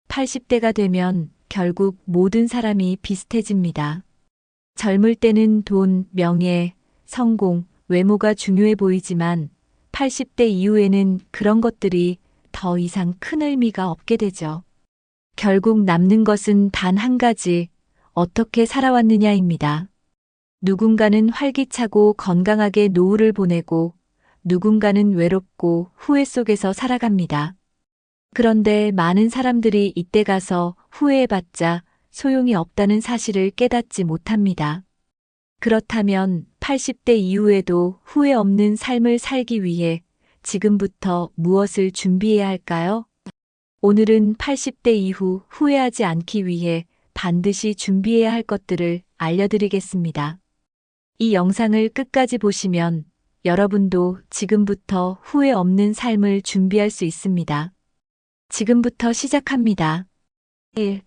80대가 되면 결국 모든 사람이 비슷해집니다. 젊을 때는 돈, 명예, 성공, 외모가 중요해 보이지만 80대 이후에는 그런 것들이 더 이상 큰 의미가 없게 되죠. 결국 남는 것은 단 한 가지, 어떻게 살아왔느냐입니다. 누군가는 활기차고 건강하게 노후를 보내고 누군가는 외롭고 후회 속에서 살아갑니다. 그런데 많은 사람들이 이때 가서 후회해봤자 소용이 없다는 사실을 깨닫지 못합니다. 그렇다면 80대 이후에도 후회 없는 삶을 살기 위해 지금부터 무엇을 준비해야 할까요? 오늘은 80대 이후 후회하지 않기 위해 반드시 준비해야 할 것들을 알려드리겠습니다. 이 영상을 끝까지 보시면 여러분도 지금부터 후회 없는 삶을 준비할 수 있습니다. 지금부터 시작합니다. 1.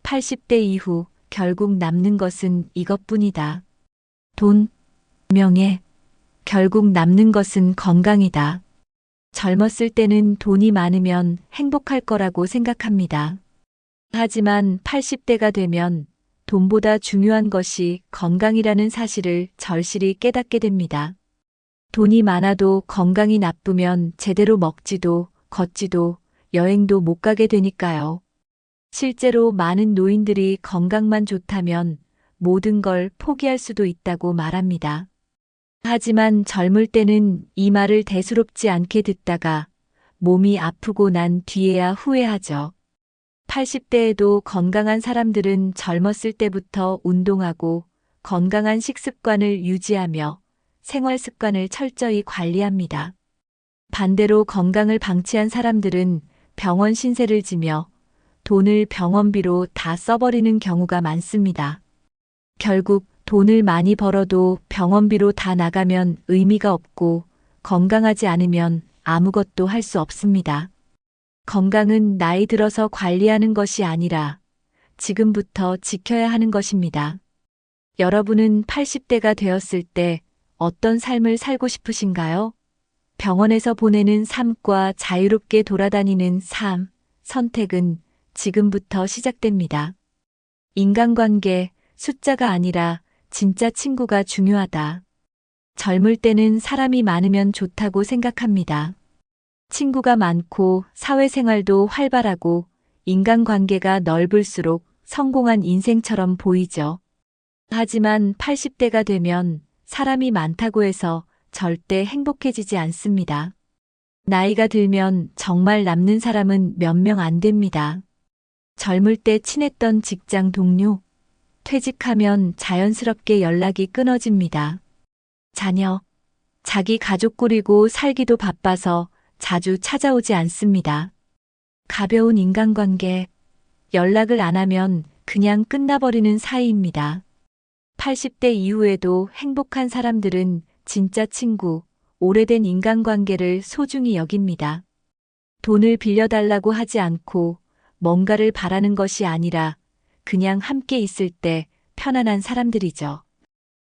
80대 이후 결국 남는 것은 이것뿐이다. 돈, 명예, 결국 남는 것은 건강이다. 젊었을 때는 돈이 많으면 행복할 거라고 생각합니다. 하지만 80대가 되면 돈보다 중요한 것이 건강이라는 사실을 절실히 깨닫게 됩니다. 돈이 많아도 건강이 나쁘면 제대로 먹지도 걷지도 여행도 못 가게 되니까요. 실제로 많은 노인들이 건강만 좋다면 모든 걸 포기할 수도 있다고 말합니다. 하지만 젊을 때는 이 말을 대수롭지 않게 듣다가 몸이 아프고 난 뒤에야 후회하죠. 80대에도 건강한 사람들은 젊었을 때부터 운동하고 건강한 식습관을 유지하며 생활 습관을 철저히 관리합니다. 반대로 건강을 방치한 사람들은 병원 신세를 지며 돈을 병원비로 다 써버리는 경우가 많습니다. 결국 돈을 많이 벌어도 병원비로 다 나가면 의미가 없고 건강하지 않으면 아무것도 할 수 없습니다. 건강은 나이 들어서 관리하는 것이 아니라 지금부터 지켜야 하는 것입니다. 여러분은 80대가 되었을 때 어떤 삶을 살고 싶으신가요? 병원에서 보내는 삶과 자유롭게 돌아다니는 삶, 선택은 지금부터 시작됩니다. 인간관계, 숫자가 아니라 진짜 친구가 중요하다. 젊을 때는 사람이 많으면 좋다고 생각합니다. 친구가 많고 사회생활도 활발하고 인간관계가 넓을수록 성공한 인생처럼 보이죠. 하지만 80대가 되면 사람이 많다고 해서 절대 행복해지지 않습니다. 나이가 들면 정말 남는 사람은 몇 명 안 됩니다. 젊을 때 친했던 직장 동료, 퇴직하면 자연스럽게 연락이 끊어집니다. 자녀, 자기 가족 꾸리고 살기도 바빠서 자주 찾아오지 않습니다. 가벼운 인간관계, 연락을 안 하면 그냥 끝나버리는 사이입니다. 80대 이후에도 행복한 사람들은 진짜 친구, 오래된 인간관계를 소중히 여깁니다. 돈을 빌려달라고 하지 않고 뭔가를 바라는 것이 아니라 그냥 함께 있을 때 편안한 사람들이죠.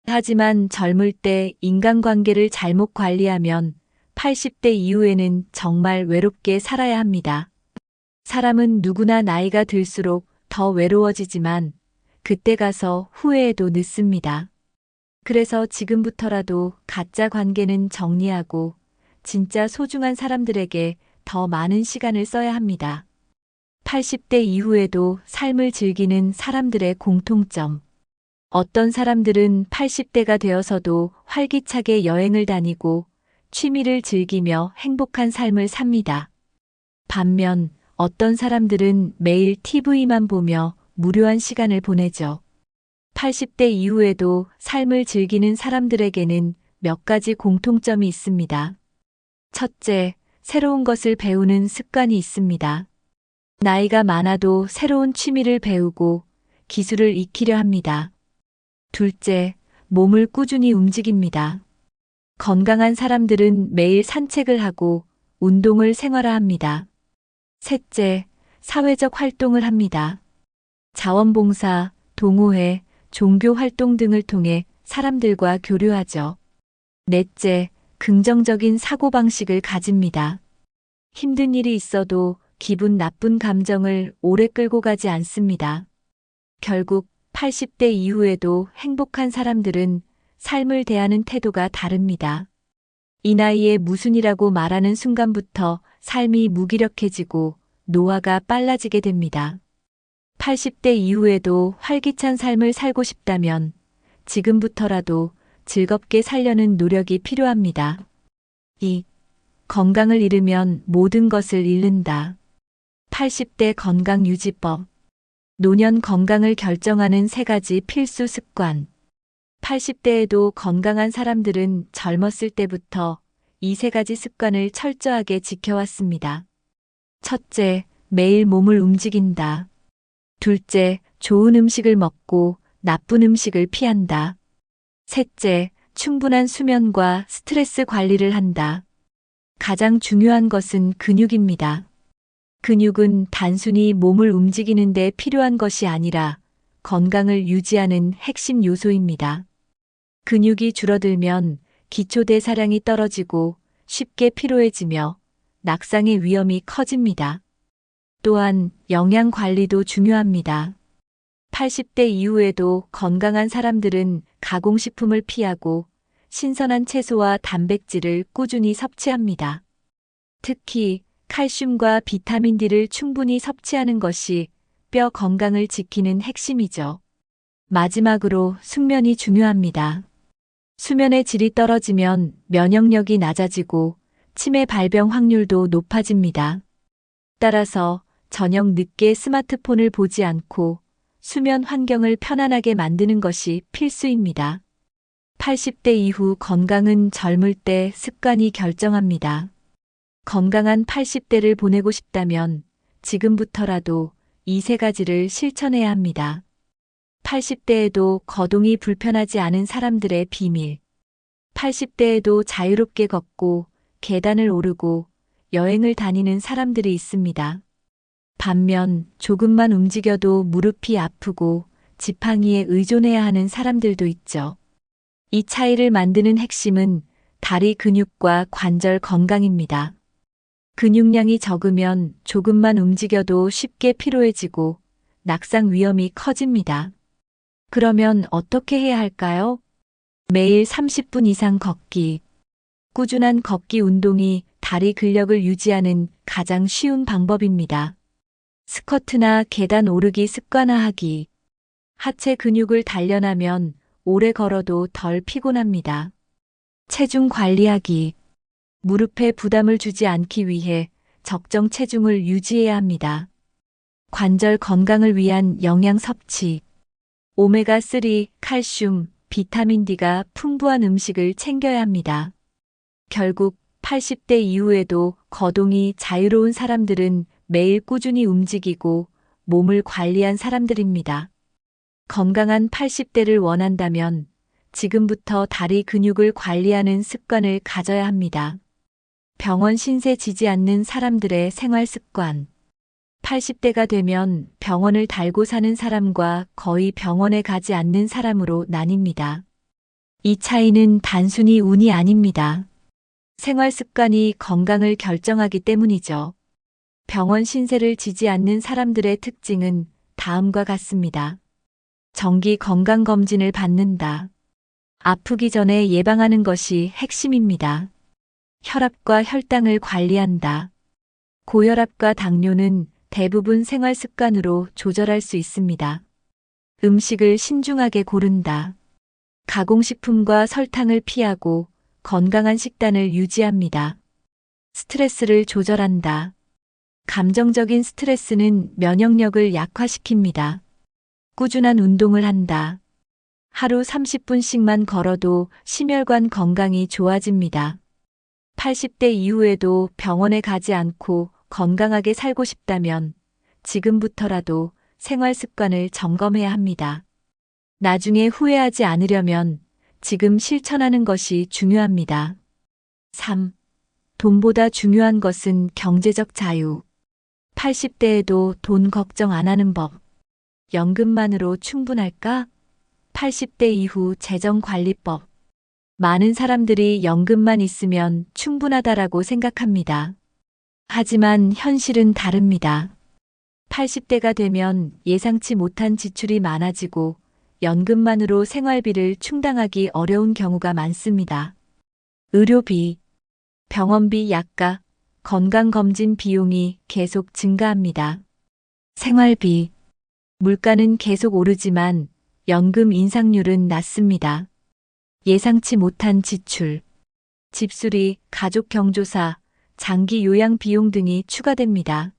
하지만 젊을 때 인간관계를 잘못 관리하면 80대 이후에는 정말 외롭게 살아야 합니다. 사람은 누구나 나이가 들수록 더 외로워지지만 그때 가서 후회해도 늦습니다. 그래서 지금부터라도 가짜 관계는 정리하고 진짜 소중한 사람들에게 더 많은 시간을 써야 합니다. 80대 이후에도 삶을 즐기는 사람들의 공통점. 어떤 사람들은 80대가 되어서도 활기차게 여행을 다니고 취미를 즐기며 행복한 삶을 삽니다. 반면 어떤 사람들은 매일 TV만 보며 무료한 시간을 보내죠. 80대 이후에도 삶을 즐기는 사람들에게는 몇 가지 공통점이 있습니다. 첫째, 새로운 것을 배우는 습관이 있습니다. 나이가 많아도 새로운 취미를 배우고 기술을 익히려 합니다. 둘째, 몸을 꾸준히 움직입니다. 건강한 사람들은 매일 산책을 하고 운동을 생활화합니다. 셋째, 사회적 활동을 합니다. 자원봉사, 동호회, 종교 활동 등을 통해 사람들과 교류하죠. 넷째, 긍정적인 사고방식을 가집니다. 힘든 일이 있어도 기분 나쁜 감정을 오래 끌고 가지 않습니다. 결국 80대 이후에도 행복한 사람들은 삶을 대하는 태도가 다릅니다. 이 나이에 무슨이라고 말하는 순간부터 삶이 무기력해지고 노화가 빨라지게 됩니다. 80대 이후에도 활기찬 삶을 살고 싶다면 지금부터라도 즐겁게 살려는 노력이 필요합니다. 2. 건강을 잃으면 모든 것을 잃는다. 80대 건강유지법. 노년 건강을 결정하는 3가지 필수 습관. 80대에도 건강한 사람들은 젊었을 때부터 이 3가지 습관을 철저하게 지켜왔습니다. 첫째, 매일 몸을 움직인다. 둘째, 좋은 음식을 먹고 나쁜 음식을 피한다. 셋째, 충분한 수면과 스트레스 관리를 한다. 가장 중요한 것은 근육입니다. 근육은 단순히 몸을 움직이는 데 필요한 것이 아니라 건강을 유지하는 핵심 요소입니다. 근육이 줄어들면 기초대사량이 떨어지고 쉽게 피로해지며 낙상의 위험이 커집니다. 또한 영양 관리도 중요합니다. 80대 이후에도 건강한 사람들은 가공식품을 피하고 신선한 채소와 단백질을 꾸준히 섭취합니다. 특히 칼슘과 비타민 D를 충분히 섭취하는 것이 뼈 건강을 지키는 핵심이죠. 마지막으로 숙면이 중요합니다. 수면의 질이 떨어지면 면역력이 낮아지고 치매 발병 확률도 높아집니다. 따라서 저녁 늦게 스마트폰을 보지 않고 수면 환경을 편안하게 만드는 것이 필수입니다. 80대 이후 건강은 젊을 때 습관이 결정합니다. 건강한 80대를 보내고 싶다면 지금부터라도 이 3가지를 실천해야 합니다. 80대에도 거동이 불편하지 않은 사람들의 비밀. 80대에도 자유롭게 걷고 계단을 오르고 여행을 다니는 사람들이 있습니다. 반면 조금만 움직여도 무릎이 아프고 지팡이에 의존해야 하는 사람들도 있죠. 이 차이를 만드는 핵심은 다리 근육과 관절 건강입니다. 근육량이 적으면 조금만 움직여도 쉽게 피로해지고 낙상 위험이 커집니다. 그러면 어떻게 해야 할까요? 매일 30분 이상 걷기. 꾸준한 걷기 운동이 다리 근력을 유지하는 가장 쉬운 방법입니다. 스쿼트나 계단 오르기 습관화하기. 하체 근육을 단련하면 오래 걸어도 덜 피곤합니다. 체중 관리하기. 무릎에 부담을 주지 않기 위해 적정 체중을 유지해야 합니다. 관절 건강을 위한 영양 섭취. 오메가3, 칼슘, 비타민 D가 풍부한 음식을 챙겨야 합니다. 결국 80대 이후에도 거동이 자유로운 사람들은 매일 꾸준히 움직이고 몸을 관리한 사람들입니다. 건강한 80대를 원한다면 지금부터 다리 근육을 관리하는 습관을 가져야 합니다. 병원 신세 지지 않는 사람들의 생활 습관. 80대가 되면 병원을 달고 사는 사람과 거의 병원에 가지 않는 사람으로 나뉩니다. 이 차이는 단순히 운이 아닙니다. 생활 습관이 건강을 결정하기 때문이죠. 병원 신세를 지지 않는 사람들의 특징은 다음과 같습니다. 정기 건강검진을 받는다. 아프기 전에 예방하는 것이 핵심입니다. 혈압과 혈당을 관리한다. 고혈압과 당뇨는 대부분 생활 습관으로 조절할 수 있습니다. 음식을 신중하게 고른다. 가공식품과 설탕을 피하고 건강한 식단을 유지합니다. 스트레스를 조절한다. 감정적인 스트레스는 면역력을 약화시킵니다. 꾸준한 운동을 한다. 하루 30분씩만 걸어도 심혈관 건강이 좋아집니다. 80대 이후에도 병원에 가지 않고 건강하게 살고 싶다면 지금부터라도 생활 습관을 점검해야 합니다. 나중에 후회하지 않으려면 지금 실천하는 것이 중요합니다. 3. 돈보다 중요한 것은 경제적 자유. 80대에도 돈 걱정 안 하는 법. 연금만으로 충분할까? 80대 이후 재정관리법. 많은 사람들이 연금만 있으면 충분하다라고 생각합니다. 하지만 현실은 다릅니다. 80대가 되면 예상치 못한 지출이 많아지고 연금만으로 생활비를 충당하기 어려운 경우가 많습니다. 의료비, 병원비, 약가, 건강검진 비용이 계속 증가합니다. 생활비, 물가는 계속 오르지만 연금 인상률은 낮습니다. 예상치 못한 지출, 집수리, 가족 경조사, 장기 요양 비용 등이 추가됩니다.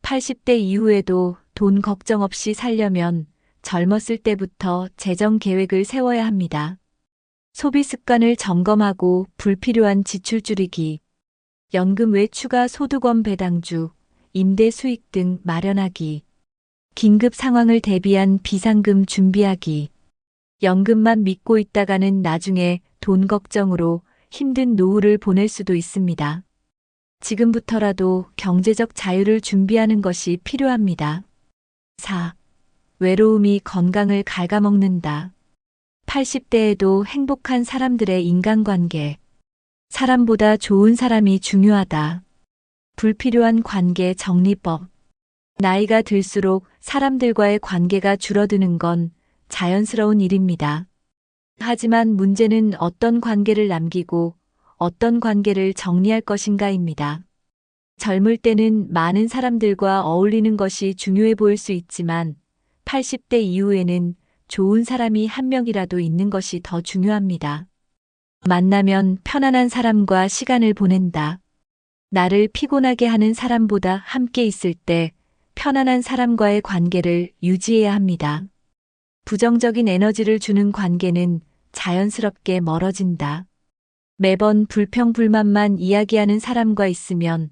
80대 이후에도 돈 걱정 없이 살려면 젊었을 때부터 재정 계획을 세워야 합니다. 소비 습관을 점검하고 불필요한 지출 줄이기, 연금 외 추가 소득원 배당주, 임대 수익 등 마련하기, 긴급 상황을 대비한 비상금 준비하기, 연금만 믿고 있다가는 나중에 돈 걱정으로 힘든 노후를 보낼 수도 있습니다. 지금부터라도 경제적 자유를 준비하는 것이 필요합니다. 4. 외로움이 건강을 갉아먹는다. 80대에도 행복한 사람들의 인간관계. 사람보다 좋은 사람이 중요하다. 불필요한 관계 정리법. 나이가 들수록 사람들과의 관계가 줄어드는 건 자연스러운 일입니다. 하지만 문제는 어떤 관계를 남기고 어떤 관계를 정리할 것인가입니다. 젊을 때는 많은 사람들과 어울리는 것이 중요해 보일 수 있지만 80대 이후에는 좋은 사람이 한 명이라도 있는 것이 더 중요합니다. 만나면 편안한 사람과 시간을 보낸다. 나를 피곤하게 하는 사람보다 함께 있을 때 편안한 사람과의 관계를 유지해야 합니다. 부정적인 에너지를 주는 관계는 자연스럽게 멀어진다. 매번 불평불만만 이야기하는 사람과 있으면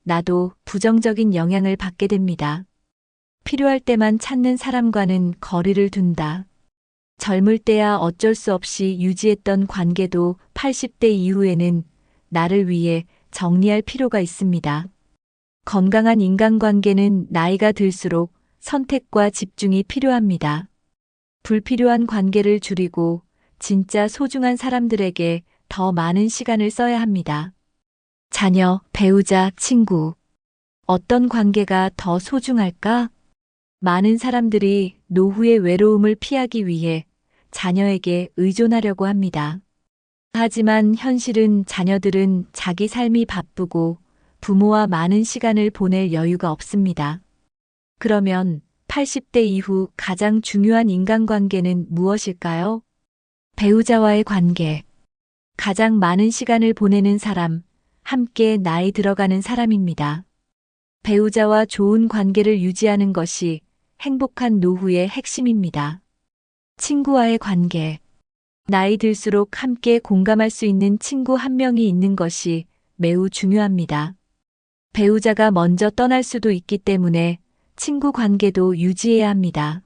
나도 부정적인 영향을 받게 됩니다. 필요할 때만 찾는 사람과는 거리를 둔다. 젊을 때야 어쩔 수 없이 유지했던 관계도 80대 이후에는 나를 위해 정리할 필요가 있습니다. 건강한 인간관계는 나이가 들수록 선택과 집중이 필요합니다. 불필요한 관계를 줄이고 진짜 소중한 사람들에게 더 많은 시간을 써야 합니다. 자녀, 배우자, 친구. 어떤 관계가 더 소중할까? 많은 사람들이 노후의 외로움을 피하기 위해 자녀에게 의존하려고 합니다. 하지만 현실은 자녀들은 자기 삶이 바쁘고 부모와 많은 시간을 보낼 여유가 없습니다. 그러면 80대 이후 가장 중요한 인간관계는 무엇일까요? 배우자와의 관계. 가장 많은 시간을 보내는 사람, 함께 나이 들어가는 사람입니다. 배우자와 좋은 관계를 유지하는 것이 행복한 노후의 핵심입니다. 친구와의 관계. 나이 들수록 함께 공감할 수 있는 친구 한 명이 있는 것이 매우 중요합니다. 배우자가 먼저 떠날 수도 있기 때문에 친구 관계도 유지해야 합니다.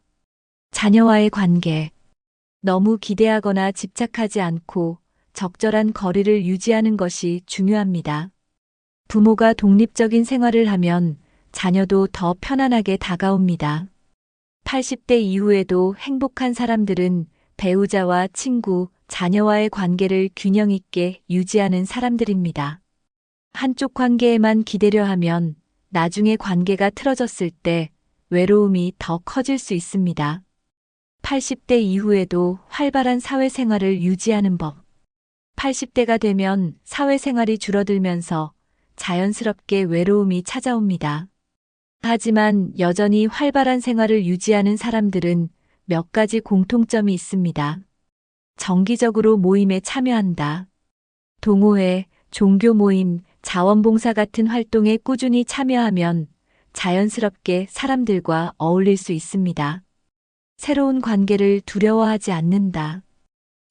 자녀와의 관계. 너무 기대하거나 집착하지 않고 적절한 거리를 유지하는 것이 중요합니다. 부모가 독립적인 생활을 하면 자녀도 더 편안하게 다가옵니다. 80대 이후에도 행복한 사람들은 배우자와 친구, 자녀와의 관계를 균형 있게 유지하는 사람들입니다. 한쪽 관계에만 기대려 하면 나중에 관계가 틀어졌을 때 외로움이 더 커질 수 있습니다. 80대 이후에도 활발한 사회생활을 유지하는 법. 80대가 되면 사회생활이 줄어들면서 자연스럽게 외로움이 찾아옵니다. 하지만 여전히 활발한 생활을 유지하는 사람들은 몇 가지 공통점이 있습니다. 정기적으로 모임에 참여한다. 동호회, 종교 모임, 자원봉사 같은 활동에 꾸준히 참여하면 자연스럽게 사람들과 어울릴 수 있습니다. 새로운 관계를 두려워하지 않는다.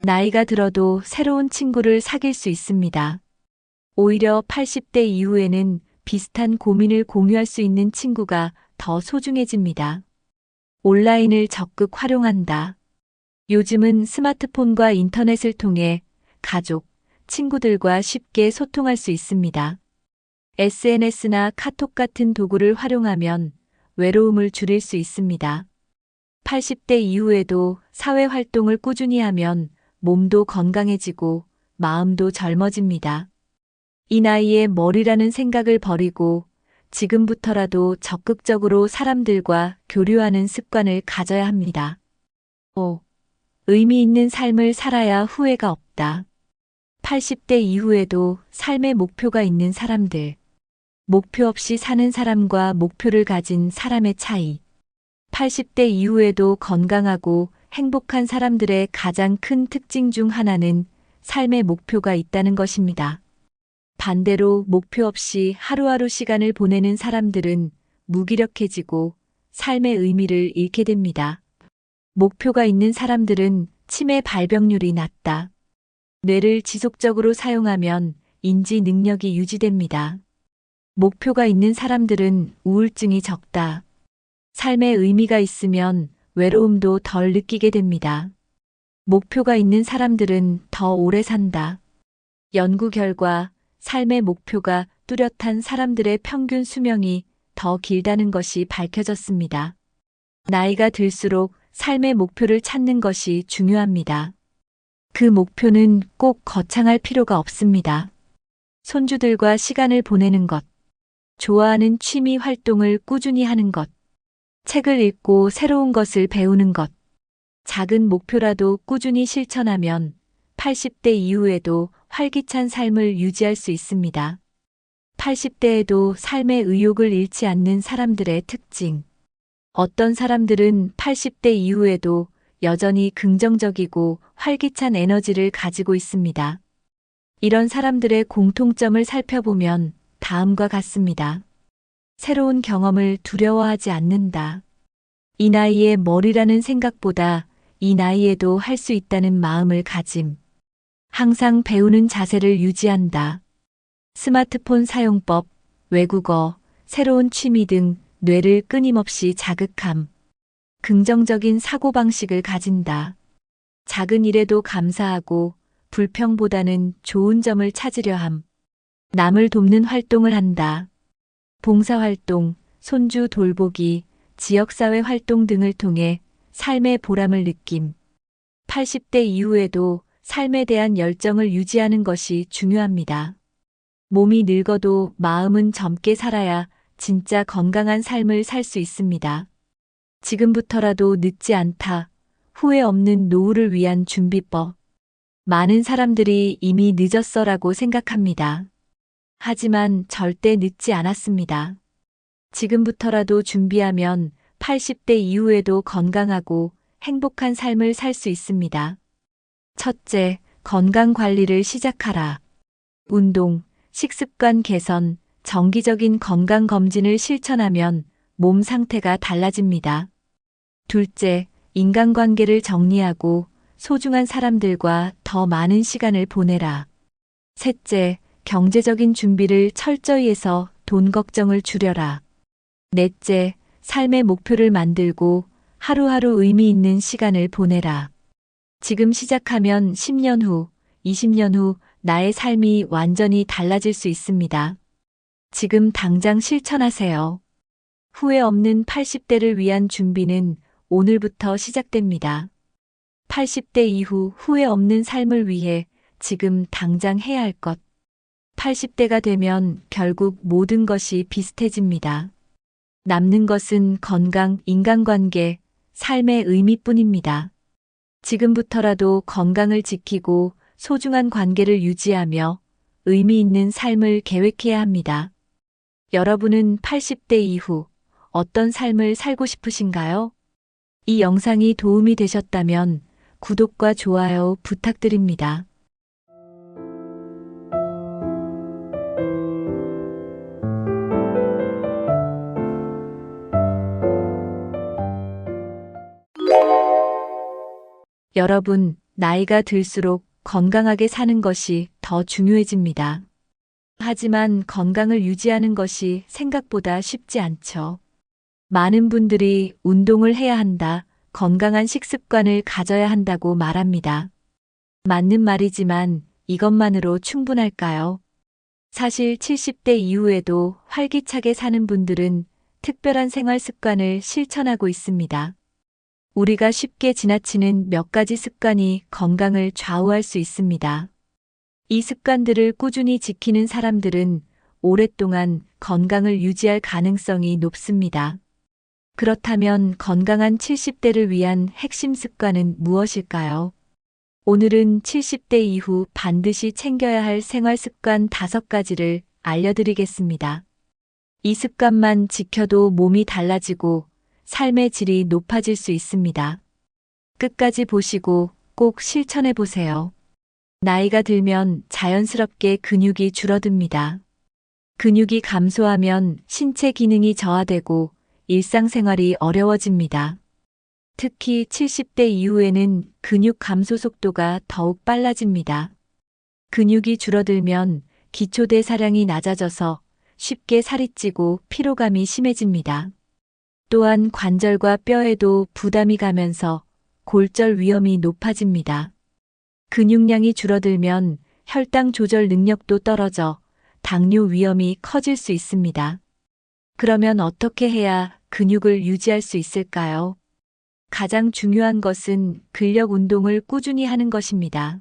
나이가 들어도 새로운 친구를 사귈 수 있습니다. 오히려 80대 이후에는 비슷한 고민을 공유할 수 있는 친구가 더 소중해집니다. 온라인을 적극 활용한다. 요즘은 스마트폰과 인터넷을 통해 가족, 친구들과 쉽게 소통할 수 있습니다. SNS나 카톡 같은 도구를 활용하면 외로움을 줄일 수 있습니다. 80대 이후에도 사회 활동을 꾸준히 하면 몸도 건강해지고 마음도 젊어집니다. 이 나이에 머리라는 생각을 버리고 지금부터라도 적극적으로 사람들과 교류하는 습관을 가져야 합니다. 5. 의미 있는 삶을 살아야 후회가 없다. 80대 이후에도 삶의 목표가 있는 사람들. 목표 없이 사는 사람과 목표를 가진 사람의 차이. 80대 이후에도 건강하고 행복한 사람들의 가장 큰 특징 중 하나는 삶의 목표가 있다는 것입니다. 반대로 목표 없이 하루하루 시간을 보내는 사람들은 무기력해지고 삶의 의미를 잃게 됩니다. 목표가 있는 사람들은 치매 발병률이 낮다. 뇌를 지속적으로 사용하면 인지 능력이 유지됩니다. 목표가 있는 사람들은 우울증이 적다. 삶의 의미가 있으면 외로움도 덜 느끼게 됩니다. 목표가 있는 사람들은 더 오래 산다. 연구 결과 삶의 목표가 뚜렷한 사람들의 평균 수명이 더 길다는 것이 밝혀졌습니다. 나이가 들수록 삶의 목표를 찾는 것이 중요합니다. 그 목표는 꼭 거창할 필요가 없습니다. 손주들과 시간을 보내는 것, 좋아하는 취미 활동을 꾸준히 하는 것, 책을 읽고 새로운 것을 배우는 것, 작은 목표라도 꾸준히 실천하면 80대 이후에도 활기찬 삶을 유지할 수 있습니다. 80대에도 삶의 의욕을 잃지 않는 사람들의 특징. 어떤 사람들은 80대 이후에도 여전히 긍정적이고 활기찬 에너지를 가지고 있습니다. 이런 사람들의 공통점을 살펴보면 다음과 같습니다. 새로운 경험을 두려워하지 않는다. 이 나이에 머리라는 생각보다 이 나이에도 할 수 있다는 마음을 가짐. 항상 배우는 자세를 유지한다. 스마트폰 사용법, 외국어, 새로운 취미 등 뇌를 끊임없이 자극함. 긍정적인 사고방식을 가진다. 작은 일에도 감사하고 불평보다는 좋은 점을 찾으려 함. 남을 돕는 활동을 한다. 봉사활동, 손주 돌보기, 지역사회 활동 등을 통해 삶의 보람을 느낌. 80대 이후에도 삶에 대한 열정을 유지하는 것이 중요합니다. 몸이 늙어도 마음은 젊게 살아야 진짜 건강한 삶을 살 수 있습니다. 지금부터라도 늦지 않다. 후회 없는 노후를 위한 준비법. 많은 사람들이 이미 늦었어라고 생각합니다. 하지만 절대 늦지 않았습니다. 지금부터라도 준비하면 80대 이후에도 건강하고 행복한 삶을 살 수 있습니다. 첫째, 건강 관리를 시작하라. 운동, 식습관 개선, 정기적인 건강 검진을 실천하면 몸 상태가 달라집니다. 둘째, 인간관계를 정리하고 소중한 사람들과 더 많은 시간을 보내라. 셋째, 경제적인 준비를 철저히 해서 돈 걱정을 줄여라. 넷째, 삶의 목표를 만들고 하루하루 의미 있는 시간을 보내라. 지금 시작하면 10년 후, 20년 후 나의 삶이 완전히 달라질 수 있습니다. 지금 당장 실천하세요. 후회 없는 80대를 위한 준비는 오늘부터 시작됩니다. 80대 이후 후회 없는 삶을 위해 지금 당장 해야 할 것. 80대가 되면 결국 모든 것이 비슷해집니다. 남는 것은 건강, 인간관계, 삶의 의미뿐입니다. 지금부터라도 건강을 지키고 소중한 관계를 유지하며 의미 있는 삶을 계획해야 합니다. 여러분은 80대 이후 어떤 삶을 살고 싶으신가요? 이 영상이 도움이 되셨다면 구독과 좋아요 부탁드립니다. 여러분, 나이가 들수록 건강하게 사는 것이 더 중요해집니다. 하지만 건강을 유지하는 것이 생각보다 쉽지 않죠. 많은 분들이 운동을 해야 한다, 건강한 식습관을 가져야 한다고 말합니다. 맞는 말이지만 이것만으로 충분할까요? 사실 70대 이후에도 활기차게 사는 분들은 특별한 생활 습관을 실천하고 있습니다. 우리가 쉽게 지나치는 몇 가지 습관이 건강을 좌우할 수 있습니다. 이 습관들을 꾸준히 지키는 사람들은 오랫동안 건강을 유지할 가능성이 높습니다. 그렇다면 건강한 70대를 위한 핵심 습관은 무엇일까요? 오늘은 70대 이후 반드시 챙겨야 할 생활 습관 5가지를 알려드리겠습니다. 이 습관만 지켜도 몸이 달라지고 삶의 질이 높아질 수 있습니다. 끝까지 보시고 꼭 실천해 보세요. 나이가 들면 자연스럽게 근육이 줄어듭니다. 근육이 감소하면 신체 기능이 저하되고 일상생활이 어려워집니다. 특히 70대 이후에는 근육 감소 속도가 더욱 빨라집니다. 근육이 줄어들면 기초대사량이 낮아져서 쉽게 살이 찌고 피로감이 심해집니다. 또한 관절과 뼈에도 부담이 가면서 골절 위험이 높아집니다. 근육량이 줄어들면 혈당 조절 능력도 떨어져 당뇨 위험이 커질 수 있습니다. 그러면 어떻게 해야 근육을 유지할 수 있을까요? 가장 중요한 것은 근력 운동을 꾸준히 하는 것입니다.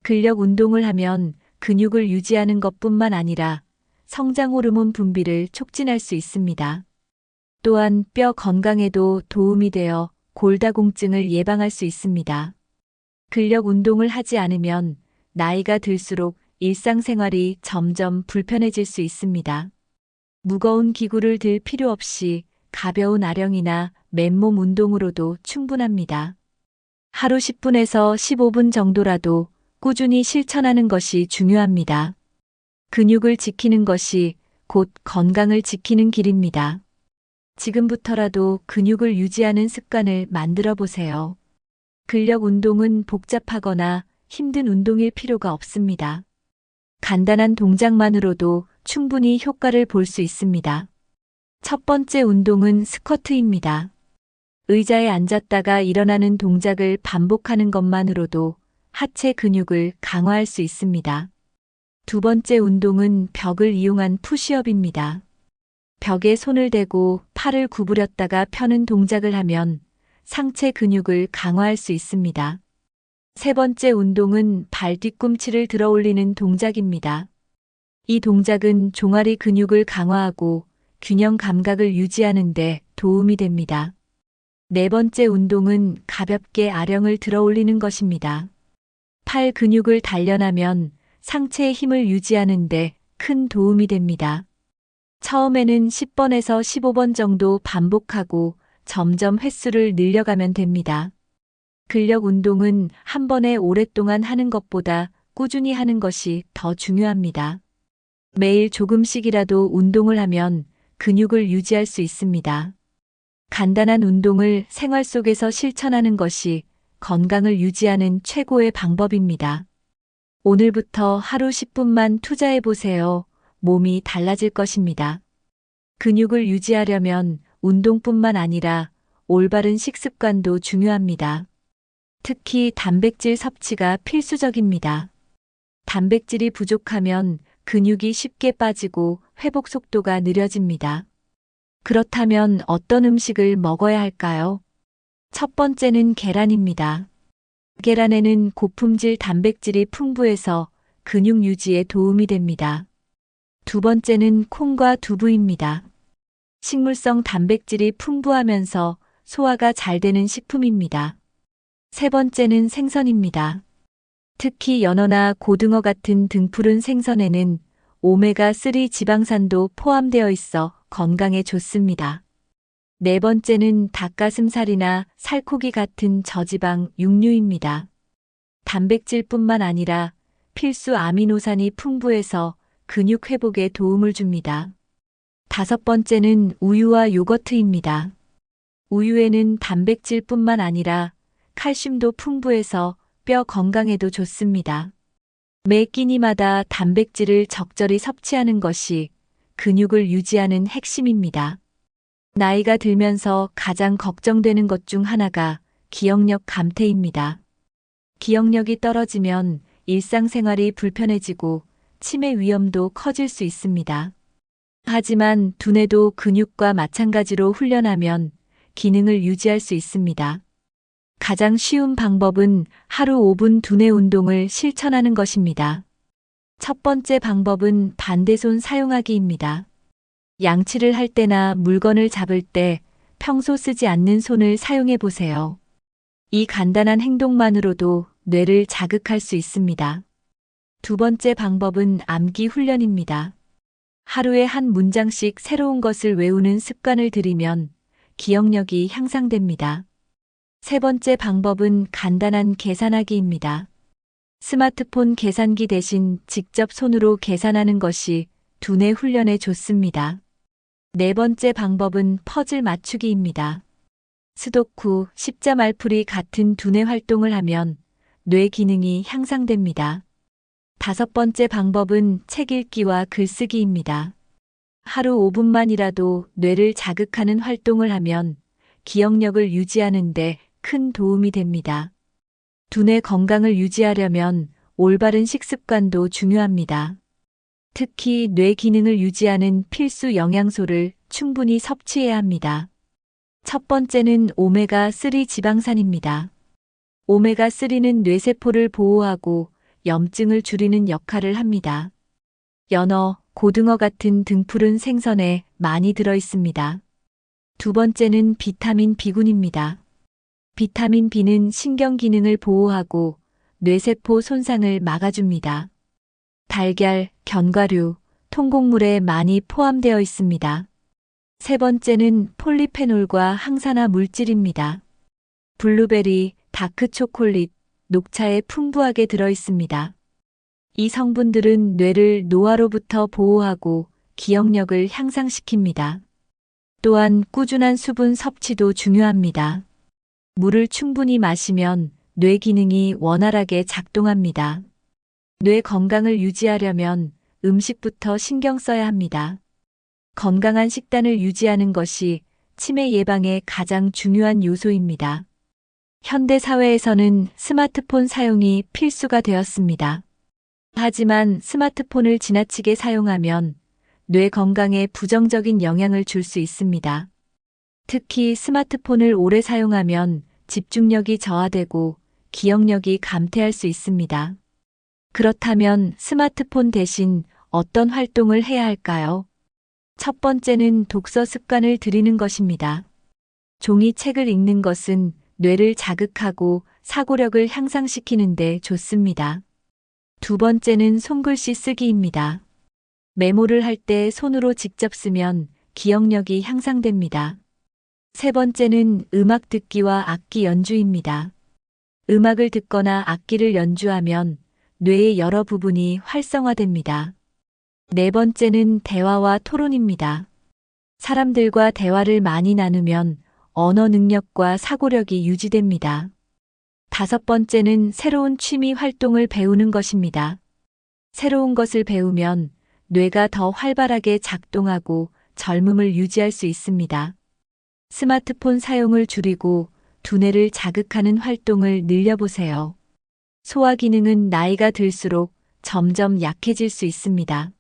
근력 운동을 하면 근육을 유지하는 것뿐만 아니라 성장 호르몬 분비를 촉진할 수 있습니다. 또한 뼈 건강에도 도움이 되어 골다공증을 예방할 수 있습니다. 근력 운동을 하지 않으면 나이가 들수록 일상생활이 점점 불편해질 수 있습니다. 무거운 기구를 들 필요 없이 가벼운 아령이나 맨몸 운동으로도 충분합니다. 하루 10분에서 15분 정도라도 꾸준히 실천하는 것이 중요합니다. 근육을 지키는 것이 곧 건강을 지키는 길입니다. 지금부터라도 근육을 유지하는 습관을 만들어 보세요. 근력 운동은 복잡하거나 힘든 운동일 필요가 없습니다. 간단한 동작만으로도 충분히 효과를 볼 수 있습니다. 첫 번째 운동은 스쿼트입니다. 의자에 앉았다가 일어나는 동작을 반복하는 것만으로도 하체 근육을 강화할 수 있습니다. 두 번째 운동은 벽을 이용한 푸시업입니다. 벽에 손을 대고 팔을 구부렸다가 펴는 동작을 하면 상체 근육을 강화할 수 있습니다. 세 번째 운동은 발 뒤꿈치를 들어 올리는 동작입니다. 이 동작은 종아리 근육을 강화하고 균형 감각을 유지하는 데 도움이 됩니다. 네 번째 운동은 가볍게 아령을 들어 올리는 것입니다. 팔 근육을 단련하면 상체의 힘을 유지하는 데 큰 도움이 됩니다. 처음에는 10번에서 15번 정도 반복하고 점점 횟수를 늘려가면 됩니다. 근력 운동은 한 번에 오랫동안 하는 것보다 꾸준히 하는 것이 더 중요합니다. 매일 조금씩이라도 운동을 하면 근육을 유지할 수 있습니다. 간단한 운동을 생활 속에서 실천하는 것이 건강을 유지하는 최고의 방법입니다. 오늘부터 하루 10분만 투자해 보세요. 몸이 달라질 것입니다. 근육을 유지하려면 운동뿐만 아니라 올바른 식습관도 중요합니다. 특히 단백질 섭취가 필수적입니다. 단백질이 부족하면 근육이 쉽게 빠지고 회복 속도가 느려집니다. 그렇다면 어떤 음식을 먹어야 할까요? 첫 번째는 계란입니다. 계란에는 고품질 단백질이 풍부해서 근육 유지에 도움이 됩니다. 두 번째는 콩과 두부입니다. 식물성 단백질이 풍부하면서 소화가 잘 되는 식품입니다. 세 번째는 생선입니다. 특히 연어나 고등어 같은 등푸른 생선에는 오메가3 지방산도 포함되어 있어 건강에 좋습니다. 네 번째는 닭가슴살이나 살코기 같은 저지방 육류입니다. 단백질뿐만 아니라 필수 아미노산이 풍부해서 근육 회복에 도움을 줍니다. 다섯 번째는 우유와 요거트입니다. 우유에는 단백질뿐만 아니라 칼슘도 풍부해서 뼈 건강에도 좋습니다. 매 끼니마다 단백질을 적절히 섭취하는 것이 근육을 유지하는 핵심입니다. 나이가 들면서 가장 걱정되는 것 중 하나가 기억력 감퇴입니다. 기억력이 떨어지면 일상생활이 불편해지고 치매 위험도 커질 수 있습니다. 하지만 두뇌도 근육과 마찬가지로 훈련하면 기능을 유지할 수 있습니다. 가장 쉬운 방법은 하루 5분 두뇌 운동을 실천하는 것입니다. 첫 번째 방법은 반대손 사용하기입니다. 양치를 할 때나 물건을 잡을 때 평소 쓰지 않는 손을 사용해 보세요. 이 간단한 행동만으로도 뇌를 자극할 수 있습니다. 두 번째 방법은 암기 훈련입니다. 하루에 한 문장씩 새로운 것을 외우는 습관을 들이면 기억력이 향상됩니다. 세 번째 방법은 간단한 계산하기입니다. 스마트폰 계산기 대신 직접 손으로 계산하는 것이 두뇌 훈련에 좋습니다. 네 번째 방법은 퍼즐 맞추기입니다. 스도쿠, 십자 말풀이 같은 두뇌 활동을 하면 뇌 기능이 향상됩니다. 다섯 번째 방법은 책 읽기와 글쓰기입니다. 하루 5분만이라도 뇌를 자극하는 활동을 하면 기억력을 유지하는 데 큰 도움이 됩니다. 두뇌 건강을 유지하려면 올바른 식습관도 중요합니다. 특히 뇌 기능을 유지하는 필수 영양소를 충분히 섭취해야 합니다. 첫 번째는 오메가3 지방산입니다. 오메가3는 뇌세포를 보호하고 염증을 줄이는 역할을 합니다. 연어, 고등어 같은 등푸른 생선에 많이 들어 있습니다. 두 번째는 비타민 B군입니다. 비타민 B는 신경 기능을 보호하고 뇌세포 손상을 막아줍니다. 달걀, 견과류, 통곡물에 많이 포함되어 있습니다. 세 번째는 폴리페놀과 항산화 물질입니다. 블루베리, 다크 초콜릿, 녹차에 풍부하게 들어 있습니다. 이 성분들은 뇌를 노화로부터 보호하고 기억력을 향상시킵니다. 또한 꾸준한 수분 섭취도 중요합니다. 물을 충분히 마시면 뇌 기능이 원활하게 작동합니다. 뇌 건강을 유지하려면 음식부터 신경 써야 합니다. 건강한 식단을 유지하는 것이 치매 예방에 가장 중요한 요소입니다. 현대 사회에서는 스마트폰 사용이 필수가 되었습니다. 하지만 스마트폰을 지나치게 사용하면 뇌 건강에 부정적인 영향을 줄 수 있습니다. 특히 스마트폰을 오래 사용하면 집중력이 저하되고 기억력이 감퇴할 수 있습니다. 그렇다면 스마트폰 대신 어떤 활동을 해야 할까요? 첫 번째는 독서 습관을 들이는 것입니다. 종이책을 읽는 것은 뇌를 자극하고 사고력을 향상시키는 데 좋습니다. 두 번째는 손글씨 쓰기입니다. 메모를 할 때 손으로 직접 쓰면 기억력이 향상됩니다. 세 번째는 음악 듣기와 악기 연주입니다. 음악을 듣거나 악기를 연주하면 뇌의 여러 부분이 활성화됩니다. 네 번째는 대화와 토론입니다. 사람들과 대화를 많이 나누면 언어 능력과 사고력이 유지됩니다. 다섯 번째는 새로운 취미 활동을 배우는 것입니다. 새로운 것을 배우면 뇌가 더 활발하게 작동하고 젊음을 유지할 수 있습니다. 스마트폰 사용을 줄이고 두뇌를 자극하는 활동을 늘려보세요. 소화 기능은 나이가 들수록 점점 약해질 수 있습니다.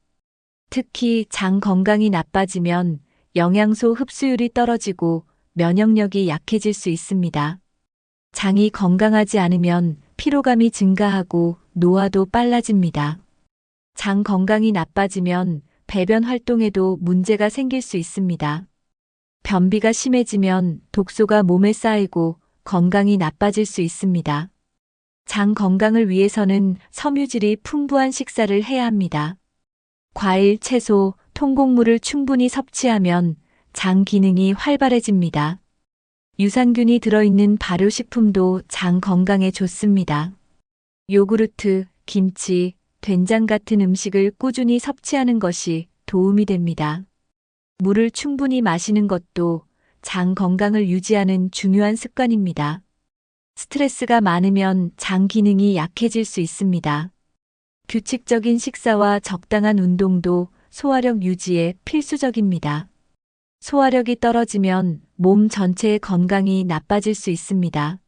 특히 장 건강이 나빠지면 영양소 흡수율이 떨어지고 면역력이 약해질 수 있습니다. 장이 건강하지 않으면 피로감이 증가하고 노화도 빨라집니다. 장 건강이 나빠지면 배변 활동에도 문제가 생길 수 있습니다. 변비가 심해지면 독소가 몸에 쌓이고 건강이 나빠질 수 있습니다. 장 건강을 위해서는 섬유질이 풍부한 식사를 해야 합니다. 과일, 채소, 통곡물을 충분히 섭취하면 장 기능이 활발해집니다. 유산균이 들어있는 발효식품도 장 건강에 좋습니다. 요구르트, 김치, 된장 같은 음식을 꾸준히 섭취하는 것이 도움이 됩니다. 물을 충분히 마시는 것도 장 건강을 유지하는 중요한 습관입니다. 스트레스가 많으면 장 기능이 약해질 수 있습니다. 규칙적인 식사와 적당한 운동도 소화력 유지에 필수적입니다. 소화력이 떨어지면 몸 전체의 건강이 나빠질 수 있습니다.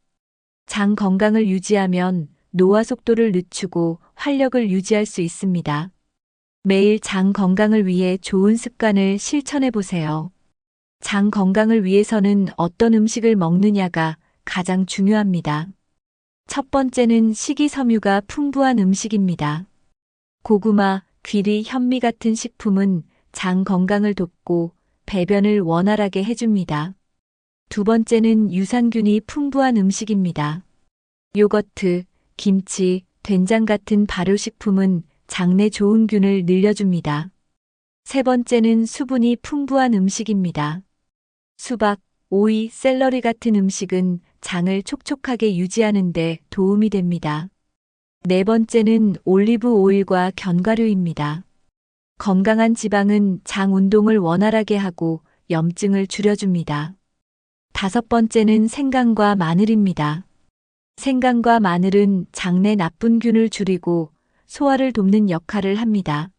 장 건강을 유지하면 노화 속도를 늦추고 활력을 유지할 수 있습니다. 매일 장 건강을 위해 좋은 습관을 실천해 보세요. 장 건강을 위해서는 어떤 음식을 먹느냐가 가장 중요합니다. 첫 번째는 식이섬유가 풍부한 음식입니다. 고구마, 귀리, 현미 같은 식품은 장 건강을 돕고 배변을 원활하게 해줍니다. 두 번째는 유산균이 풍부한 음식입니다. 요거트, 김치, 된장 같은 발효식품은 장내 좋은 균을 늘려줍니다. 세 번째는 수분이 풍부한 음식입니다. 수박, 오이, 샐러리 같은 음식은 장을 촉촉하게 유지하는 데 도움이 됩니다. 네 번째는 올리브 오일과 견과류입니다. 건강한 지방은 장 운동을 원활하게 하고 염증을 줄여줍니다. 다섯 번째는 생강과 마늘입니다. 생강과 마늘은 장내 나쁜 균을 줄이고 소화를 돕는 역할을 합니다.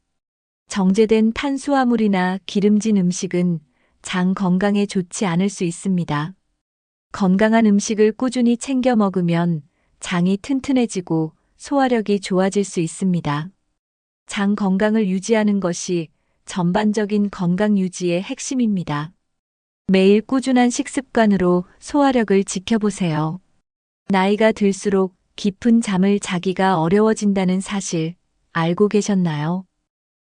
정제된 탄수화물이나 기름진 음식은 장 건강에 좋지 않을 수 있습니다. 건강한 음식을 꾸준히 챙겨 먹으면 장이 튼튼해지고 소화력이 좋아질 수 있습니다. 장 건강을 유지하는 것이 전반적인 건강 유지의 핵심입니다. 매일 꾸준한 식습관으로 소화력을 지켜보세요. 나이가 들수록 깊은 잠을 자기가 어려워진다는 사실 알고 계셨나요?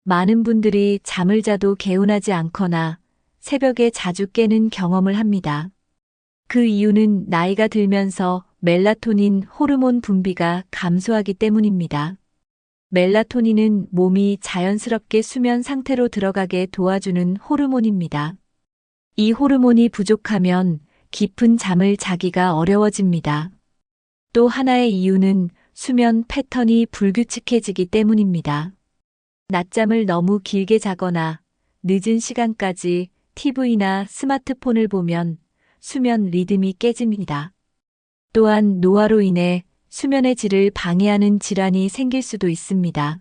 많은 분들이 잠을 자도 개운하지 않거나 새벽에 자주 깨는 경험을 합니다. 그 이유는 나이가 들면서 멜라토닌 호르몬 분비가 감소하기 때문입니다. 멜라토닌은 몸이 자연스럽게 수면 상태로 들어가게 도와주는 호르몬입니다. 이 호르몬이 부족하면 깊은 잠을 자기가 어려워집니다. 또 하나의 이유는 수면 패턴이 불규칙해지기 때문입니다. 낮잠을 너무 길게 자거나 늦은 시간까지 TV나 스마트폰을 보면 수면 리듬이 깨집니다. 또한 노화로 인해 수면의 질을 방해하는 질환이 생길 수도 있습니다.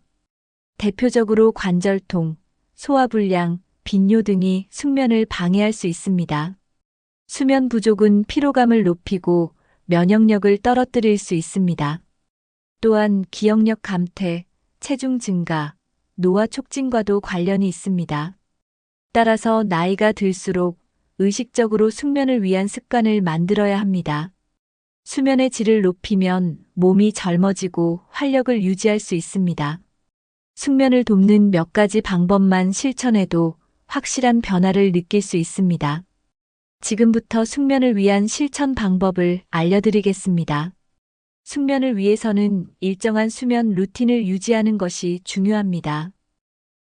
대표적으로 관절통, 소화불량, 빈뇨 등이 숙면을 방해할 수 있습니다. 수면 부족은 피로감을 높이고 면역력을 떨어뜨릴 수 있습니다. 또한 기억력 감퇴, 체중 증가, 노화 촉진과도 관련이 있습니다. 따라서 나이가 들수록 의식적으로 숙면을 위한 습관을 만들어야 합니다. 수면의 질을 높이면 몸이 젊어지고 활력을 유지할 수 있습니다. 숙면을 돕는 몇 가지 방법만 실천해도 확실한 변화를 느낄 수 있습니다. 지금부터 숙면을 위한 실천 방법을 알려드리겠습니다. 숙면을 위해서는 일정한 수면 루틴을 유지하는 것이 중요합니다.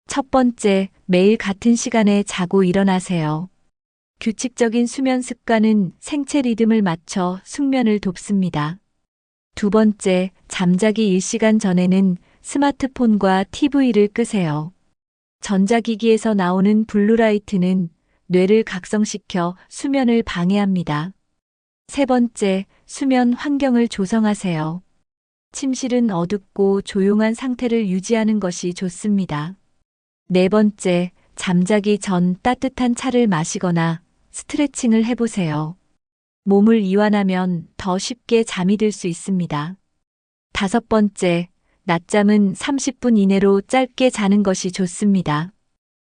첫 번째, 매일 같은 시간에 자고 일어나세요. 규칙적인 수면 습관은 생체 리듬을 맞춰 숙면을 돕습니다. 두 번째, 잠자기 1시간 전에는 스마트폰과 TV를 끄세요. 전자기기에서 나오는 블루라이트는 뇌를 각성시켜 수면을 방해합니다. 세 번째, 수면 환경을 조성하세요. 침실은 어둡고 조용한 상태를 유지하는 것이 좋습니다. 네 번째, 잠자기 전 따뜻한 차를 마시거나 스트레칭을 해보세요. 몸을 이완하면 더 쉽게 잠이 들 수 있습니다. 다섯 번째, 낮잠은 30분 이내로 짧게 자는 것이 좋습니다.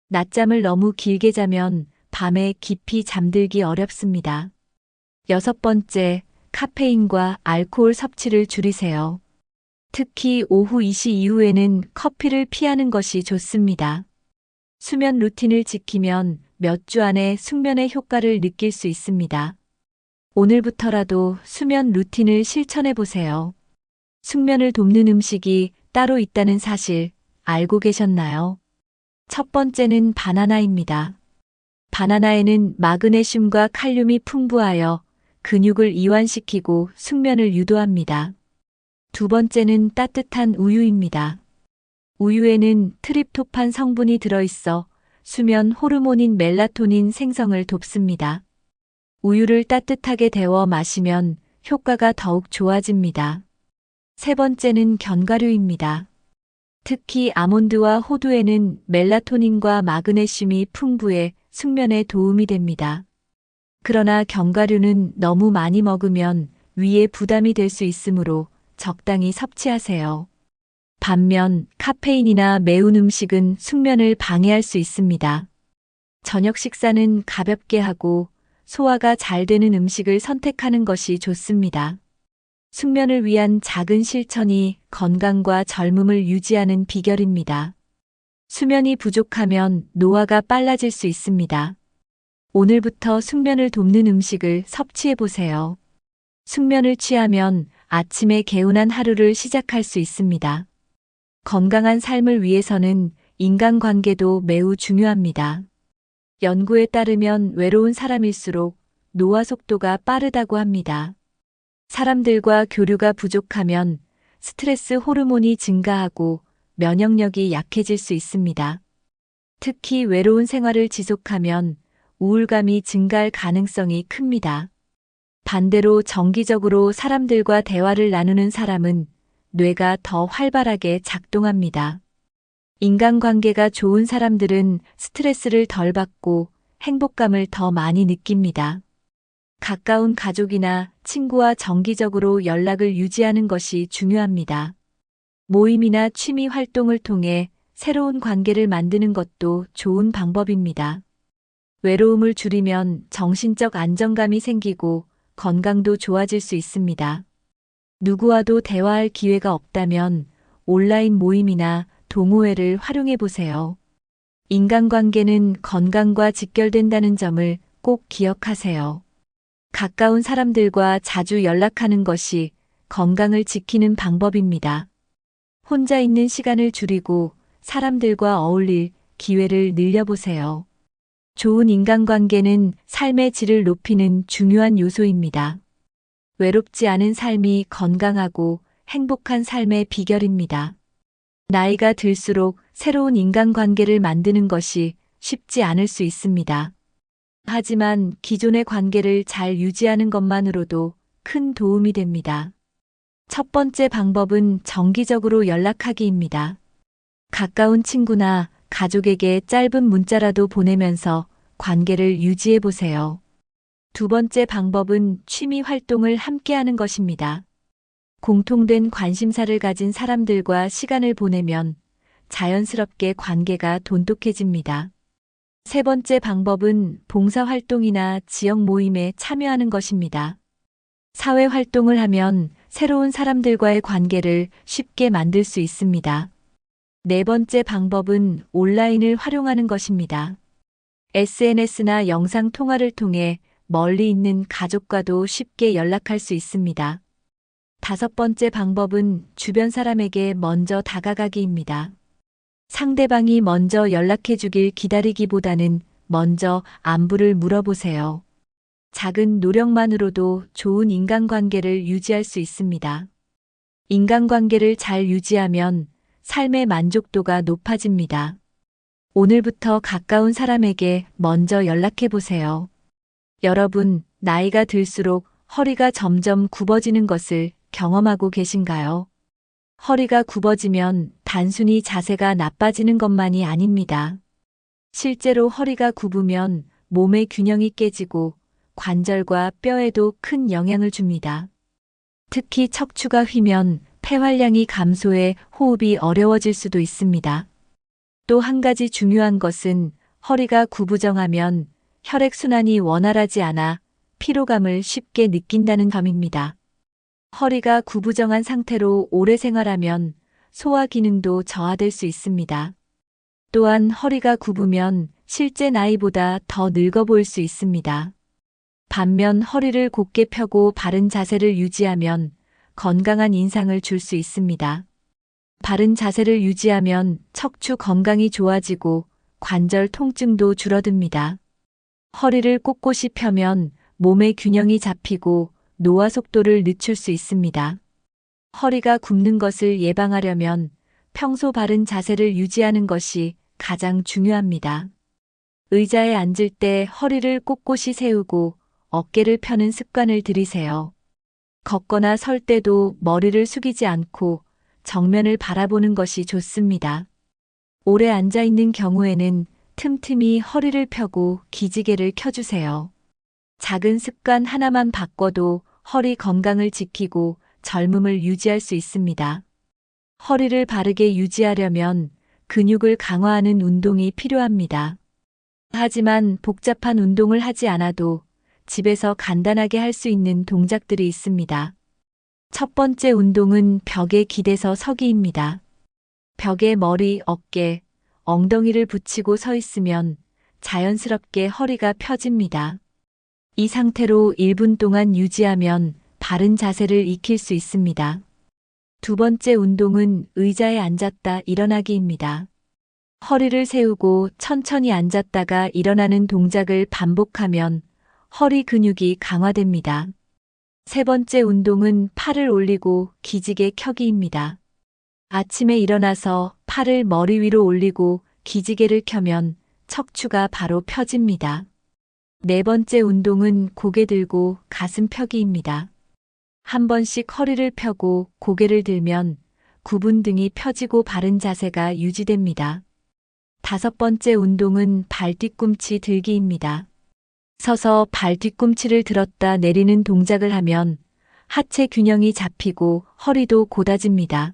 낮잠을 너무 길게 자면 밤에 깊이 잠들기 어렵습니다. 여섯 번째, 카페인과 알코올 섭취를 줄이세요. 특히 오후 2시 이후에는 커피를 피하는 것이 좋습니다. 수면 루틴을 지키면 몇 주 안에 숙면의 효과를 느낄 수 있습니다. 오늘부터라도 수면 루틴을 실천해 보세요. 숙면을 돕는 음식이 따로 있다는 사실 알고 계셨나요? 첫 번째는 바나나입니다. 바나나에는 마그네슘과 칼륨이 풍부하여 근육을 이완시키고 숙면을 유도합니다. 두 번째는 따뜻한 우유입니다. 우유에는 트립토판 성분이 들어있어 수면 호르몬인 멜라토닌 생성을 돕습니다. 우유를 따뜻하게 데워 마시면 효과가 더욱 좋아집니다. 세 번째는 견과류입니다. 특히 아몬드와 호두에는 멜라토닌과 마그네슘이 풍부해 숙면에 도움이 됩니다. 그러나 견과류는 너무 많이 먹으면 위에 부담이 될 수 있으므로 적당히 섭취하세요. 반면 카페인이나 매운 음식은 숙면을 방해할 수 있습니다. 저녁 식사는 가볍게 하고 소화가 잘 되는 음식을 선택하는 것이 좋습니다. 숙면을 위한 작은 실천이 건강과 젊음을 유지하는 비결입니다. 수면이 부족하면 노화가 빨라질 수 있습니다. 오늘부터 숙면을 돕는 음식을 섭취해 보세요. 숙면을 취하면 아침에 개운한 하루를 시작할 수 있습니다. 건강한 삶을 위해서는 인간관계도 매우 중요합니다. 연구에 따르면 외로운 사람일수록 노화 속도가 빠르다고 합니다. 사람들과 교류가 부족하면 스트레스 호르몬이 증가하고 면역력이 약해질 수 있습니다. 특히 외로운 생활을 지속하면 우울감이 증가할 가능성이 큽니다. 반대로 정기적으로 사람들과 대화를 나누는 사람은 뇌가 더 활발하게 작동합니다. 인간관계가 좋은 사람들은 스트레스를 덜 받고 행복감을 더 많이 느낍니다. 가까운 가족이나 친구와 정기적으로 연락을 유지하는 것이 중요합니다. 모임이나 취미 활동을 통해 새로운 관계를 만드는 것도 좋은 방법입니다. 외로움을 줄이면 정신적 안정감이 생기고 건강도 좋아질 수 있습니다. 누구와도 대화할 기회가 없다면 온라인 모임이나 동호회를 활용해 보세요. 인간관계는 건강과 직결된다는 점을 꼭 기억하세요. 가까운 사람들과 자주 연락하는 것이 건강을 지키는 방법입니다. 혼자 있는 시간을 줄이고 사람들과 어울릴 기회를 늘려보세요. 좋은 인간관계는 삶의 질을 높이는 중요한 요소입니다. 외롭지 않은 삶이 건강하고 행복한 삶의 비결입니다. 나이가 들수록 새로운 인간관계를 만드는 것이 쉽지 않을 수 있습니다. 하지만 기존의 관계를 잘 유지하는 것만으로도 큰 도움이 됩니다. 첫 번째 방법은 정기적으로 연락하기입니다. 가까운 친구나 가족에게 짧은 문자라도 보내면서 관계를 유지해 보세요. 두 번째 방법은 취미 활동을 함께하는 것입니다. 공통된 관심사를 가진 사람들과 시간을 보내면 자연스럽게 관계가 돈독해집니다. 세 번째 방법은 봉사활동이나 지역 모임에 참여하는 것입니다. 사회 활동을 하면 새로운 사람들과의 관계를 쉽게 만들 수 있습니다. 네 번째 방법은 온라인을 활용하는 것입니다. SNS나 영상 통화를 통해 멀리 있는 가족과도 쉽게 연락할 수 있습니다. 다섯 번째 방법은 주변 사람에게 먼저 다가가기입니다. 상대방이 먼저 연락해 주길 기다리기보다는 먼저 안부를 물어보세요. 작은 노력만으로도 좋은 인간관계를 유지할 수 있습니다. 인간관계를 잘 유지하면 삶의 만족도가 높아집니다. 오늘부터 가까운 사람에게 먼저 연락해 보세요. 여러분, 나이가 들수록 허리가 점점 굽어지는 것을 경험하고 계신가요? 허리가 굽어지면 단순히 자세가 나빠지는 것만이 아닙니다. 실제로 허리가 굽으면 몸의 균형이 깨지고 관절과 뼈에도 큰 영향을 줍니다. 특히 척추가 휘면 폐활량이 감소해 호흡이 어려워질 수도 있습니다. 또 한 가지 중요한 것은 허리가 구부정하면 혈액순환이 원활하지 않아 피로감을 쉽게 느낀다는 점입니다. 허리가 구부정한 상태로 오래 생활하면 소화 기능도 저하될 수 있습니다. 또한 허리가 굽으면 실제 나이보다 더 늙어 보일 수 있습니다. 반면 허리를 곧게 펴고 바른 자세를 유지하면 건강한 인상을 줄 수 있습니다. 바른 자세를 유지하면 척추 건강이 좋아지고 관절 통증도 줄어듭니다. 허리를 꼿꼿이 펴면 몸의 균형이 잡히고 노화 속도를 늦출 수 있습니다. 허리가 굽는 것을 예방하려면 평소 바른 자세를 유지하는 것이 가장 중요합니다. 의자에 앉을 때 허리를 꼿꼿이 세우고 어깨를 펴는 습관을 들이세요. 걷거나 설 때도 머리를 숙이지 않고 정면을 바라보는 것이 좋습니다. 오래 앉아 있는 경우에는 틈틈이 허리를 펴고 기지개를 켜주세요. 작은 습관 하나만 바꿔도 허리 건강을 지키고 젊음을 유지할 수 있습니다. 허리를 바르게 유지하려면 근육을 강화하는 운동이 필요합니다. 하지만 복잡한 운동을 하지 않아도 집에서 간단하게 할 수 있는 동작들이 있습니다. 첫 번째 운동은 벽에 기대서 서기입니다. 벽에 머리, 어깨, 엉덩이를 붙이고 서 있으면 자연스럽게 허리가 펴집니다. 이 상태로 1분 동안 유지하면 바른 자세를 익힐 수 있습니다. 두 번째 운동은 의자에 앉았다 일어나기입니다. 허리를 세우고 천천히 앉았다가 일어나는 동작을 반복하면 허리 근육이 강화됩니다. 세 번째 운동은 팔을 올리고 기지개 켜기입니다. 아침에 일어나서 팔을 머리 위로 올리고 기지개를 켜면 척추가 바로 펴집니다. 네 번째 운동은 고개 들고 가슴 펴기입니다. 한 번씩 허리를 펴고 고개를 들면 구분 등이 펴지고 바른 자세가 유지됩니다. 다섯 번째 운동은 발 뒤꿈치 들기입니다. 서서 발 뒤꿈치를 들었다 내리는 동작을 하면 하체 균형이 잡히고 허리도 곧아집니다.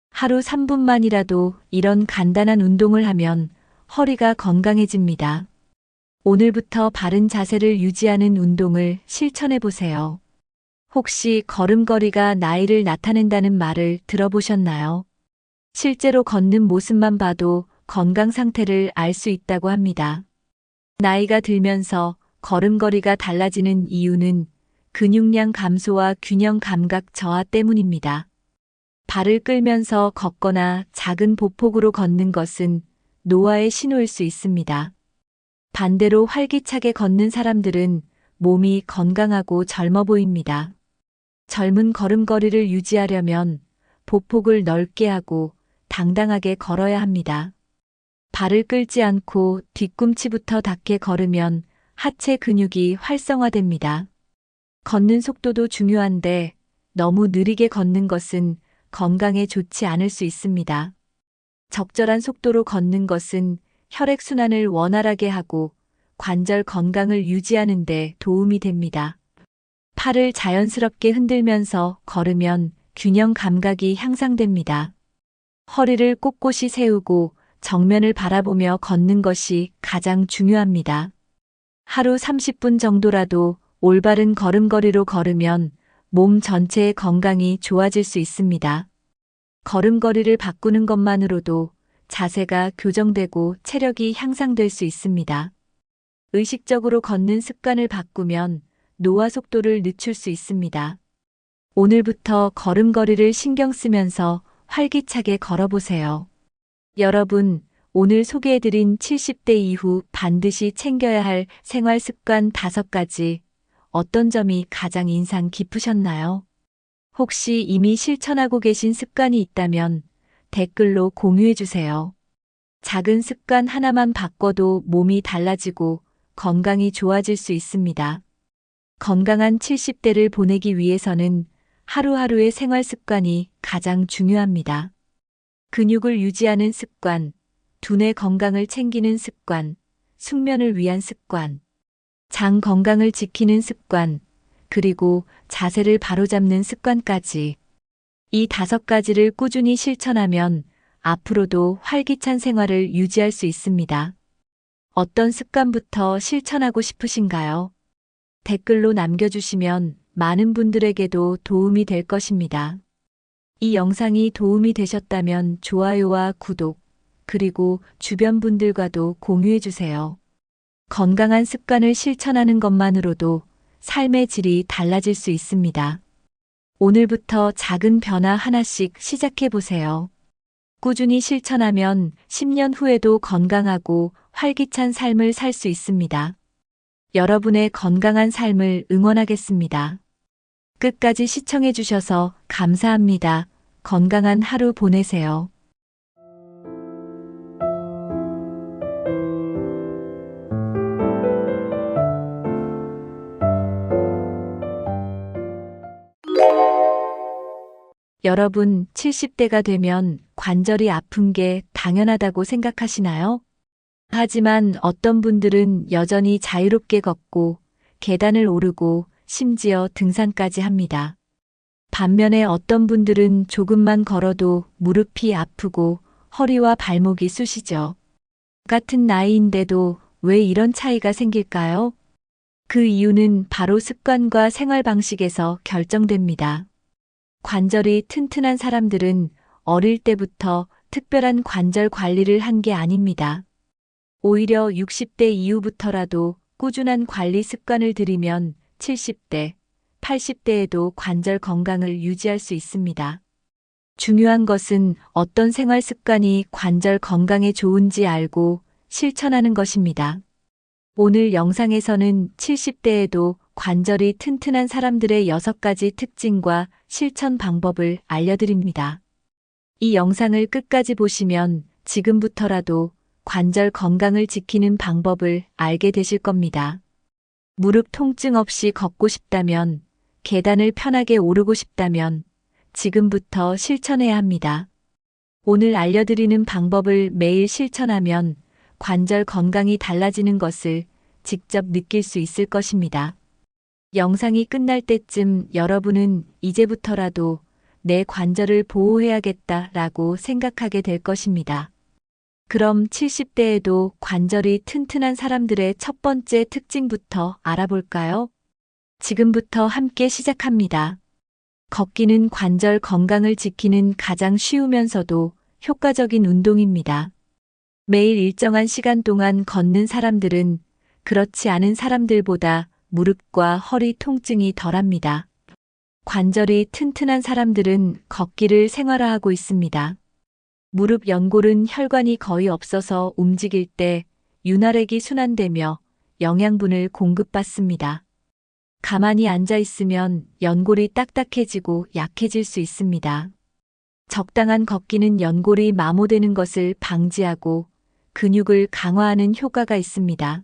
하루 3분만이라도 이런 간단한 운동을 하면 허리가 건강해집니다. 오늘부터 바른 자세를 유지하는 운동을 실천해 보세요. 혹시 걸음걸이가 나이를 나타낸다는 말을 들어보셨나요? 실제로 걷는 모습만 봐도 건강 상태를 알 수 있다고 합니다. 나이가 들면서 걸음걸이가 달라지는 이유는 근육량 감소와 균형 감각 저하 때문입니다. 발을 끌면서 걷거나 작은 보폭으로 걷는 것은 노화의 신호일 수 있습니다. 반대로 활기차게 걷는 사람들은 몸이 건강하고 젊어 보입니다. 젊은 걸음걸이를 유지하려면 보폭을 넓게 하고 당당하게 걸어야 합니다. 발을 끌지 않고 뒤꿈치부터 닿게 걸으면 하체 근육이 활성화됩니다. 걷는 속도도 중요한데 너무 느리게 걷는 것은 건강에 좋지 않을 수 있습니다. 적절한 속도로 걷는 것은 혈액순환을 원활하게 하고 관절 건강을 유지하는 데 도움이 됩니다. 팔을 자연스럽게 흔들면서 걸으면 균형 감각이 향상됩니다. 허리를 꼿꼿이 세우고 정면을 바라보며 걷는 것이 가장 중요합니다. 하루 30분 정도라도 올바른 걸음걸이로 걸으면 몸 전체의 건강이 좋아질 수 있습니다. 걸음걸이를 바꾸는 것만으로도 자세가 교정되고 체력이 향상될 수 있습니다. 의식적으로 걷는 습관을 바꾸면 노화 속도를 늦출 수 있습니다. 오늘부터 걸음걸이를 신경 쓰면서 활기차게 걸어보세요. 여러분, 오늘 소개해드린 70대 이후 반드시 챙겨야 할 생활 습관 5가지, 어떤 점이 가장 인상 깊으셨나요? 혹시 이미 실천하고 계신 습관이 있다면 댓글로 공유해주세요. 작은 습관 하나만 바꿔도 몸이 달라지고 건강이 좋아질 수 있습니다. 건강한 70대를 보내기 위해서는 하루하루의 생활 습관이 가장 중요합니다. 근육을 유지하는 습관, 두뇌 건강을 챙기는 습관, 숙면을 위한 습관, 장 건강을 지키는 습관, 그리고 자세를 바로잡는 습관까지. 이 5가지를 꾸준히 실천하면 앞으로도 활기찬 생활을 유지할 수 있습니다. 어떤 습관부터 실천하고 싶으신가요? 댓글로 남겨주시면 많은 분들에게도 도움이 될 것입니다. 이 영상이 도움이 되셨다면 좋아요와 구독, 그리고 주변 분들과도 공유해주세요. 건강한 습관을 실천하는 것만으로도 삶의 질이 달라질 수 있습니다. 오늘부터 작은 변화 하나씩 시작해보세요. 꾸준히 실천하면 10년 후에도 건강하고 활기찬 삶을 살 수 있습니다. 여러분의 건강한 삶을 응원하겠습니다. 끝까지 시청해주셔서 감사합니다. 건강한 하루 보내세요. 여러분, 70대가 되면 관절이 아픈 게 당연하다고 생각하시나요? 하지만 어떤 분들은 여전히 자유롭게 걷고 계단을 오르고 심지어 등산까지 합니다. 반면에 어떤 분들은 조금만 걸어도 무릎이 아프고 허리와 발목이 쑤시죠. 같은 나이인데도 왜 이런 차이가 생길까요? 그 이유는 바로 습관과 생활 방식에서 결정됩니다. 관절이 튼튼한 사람들은 어릴 때부터 특별한 관절 관리를 한 게 아닙니다. 오히려 60대 이후부터라도 꾸준한 관리 습관을 들이면 70대, 80대에도 관절 건강을 유지할 수 있습니다. 중요한 것은 어떤 생활 습관이 관절 건강에 좋은지 알고 실천하는 것입니다. 오늘 영상에서는 70대에도 관절이 튼튼한 사람들의 6가지 특징과 실천 방법을 알려드립니다. 이 영상을 끝까지 보시면 지금부터라도 관절 건강을 지키는 방법을 알게 되실 겁니다. 무릎 통증 없이 걷고 싶다면, 계단을 편하게 오르고 싶다면 지금부터 실천해야 합니다. 오늘 알려드리는 방법을 매일 실천하면 관절 건강이 달라지는 것을 직접 느낄 수 있을 것입니다. 영상이 끝날 때쯤 여러분은 이제부터라도 내 관절을 보호해야겠다라고 생각하게 될 것입니다. 그럼 70대에도 관절이 튼튼한 사람들의 첫 번째 특징부터 알아볼까요? 지금부터 함께 시작합니다. 걷기는 관절 건강을 지키는 가장 쉬우면서도 효과적인 운동입니다. 매일 일정한 시간 동안 걷는 사람들은 그렇지 않은 사람들보다 무릎과 허리 통증이 덜합니다. 관절이 튼튼한 사람들은 걷기를 생활화하고 있습니다. 무릎 연골은 혈관이 거의 없어서 움직일 때 윤활액이 순환되며 영양분을 공급받습니다. 가만히 앉아 있으면 연골이 딱딱해지고 약해질 수 있습니다. 적당한 걷기는 연골이 마모되는 것을 방지하고 근육을 강화하는 효과가 있습니다.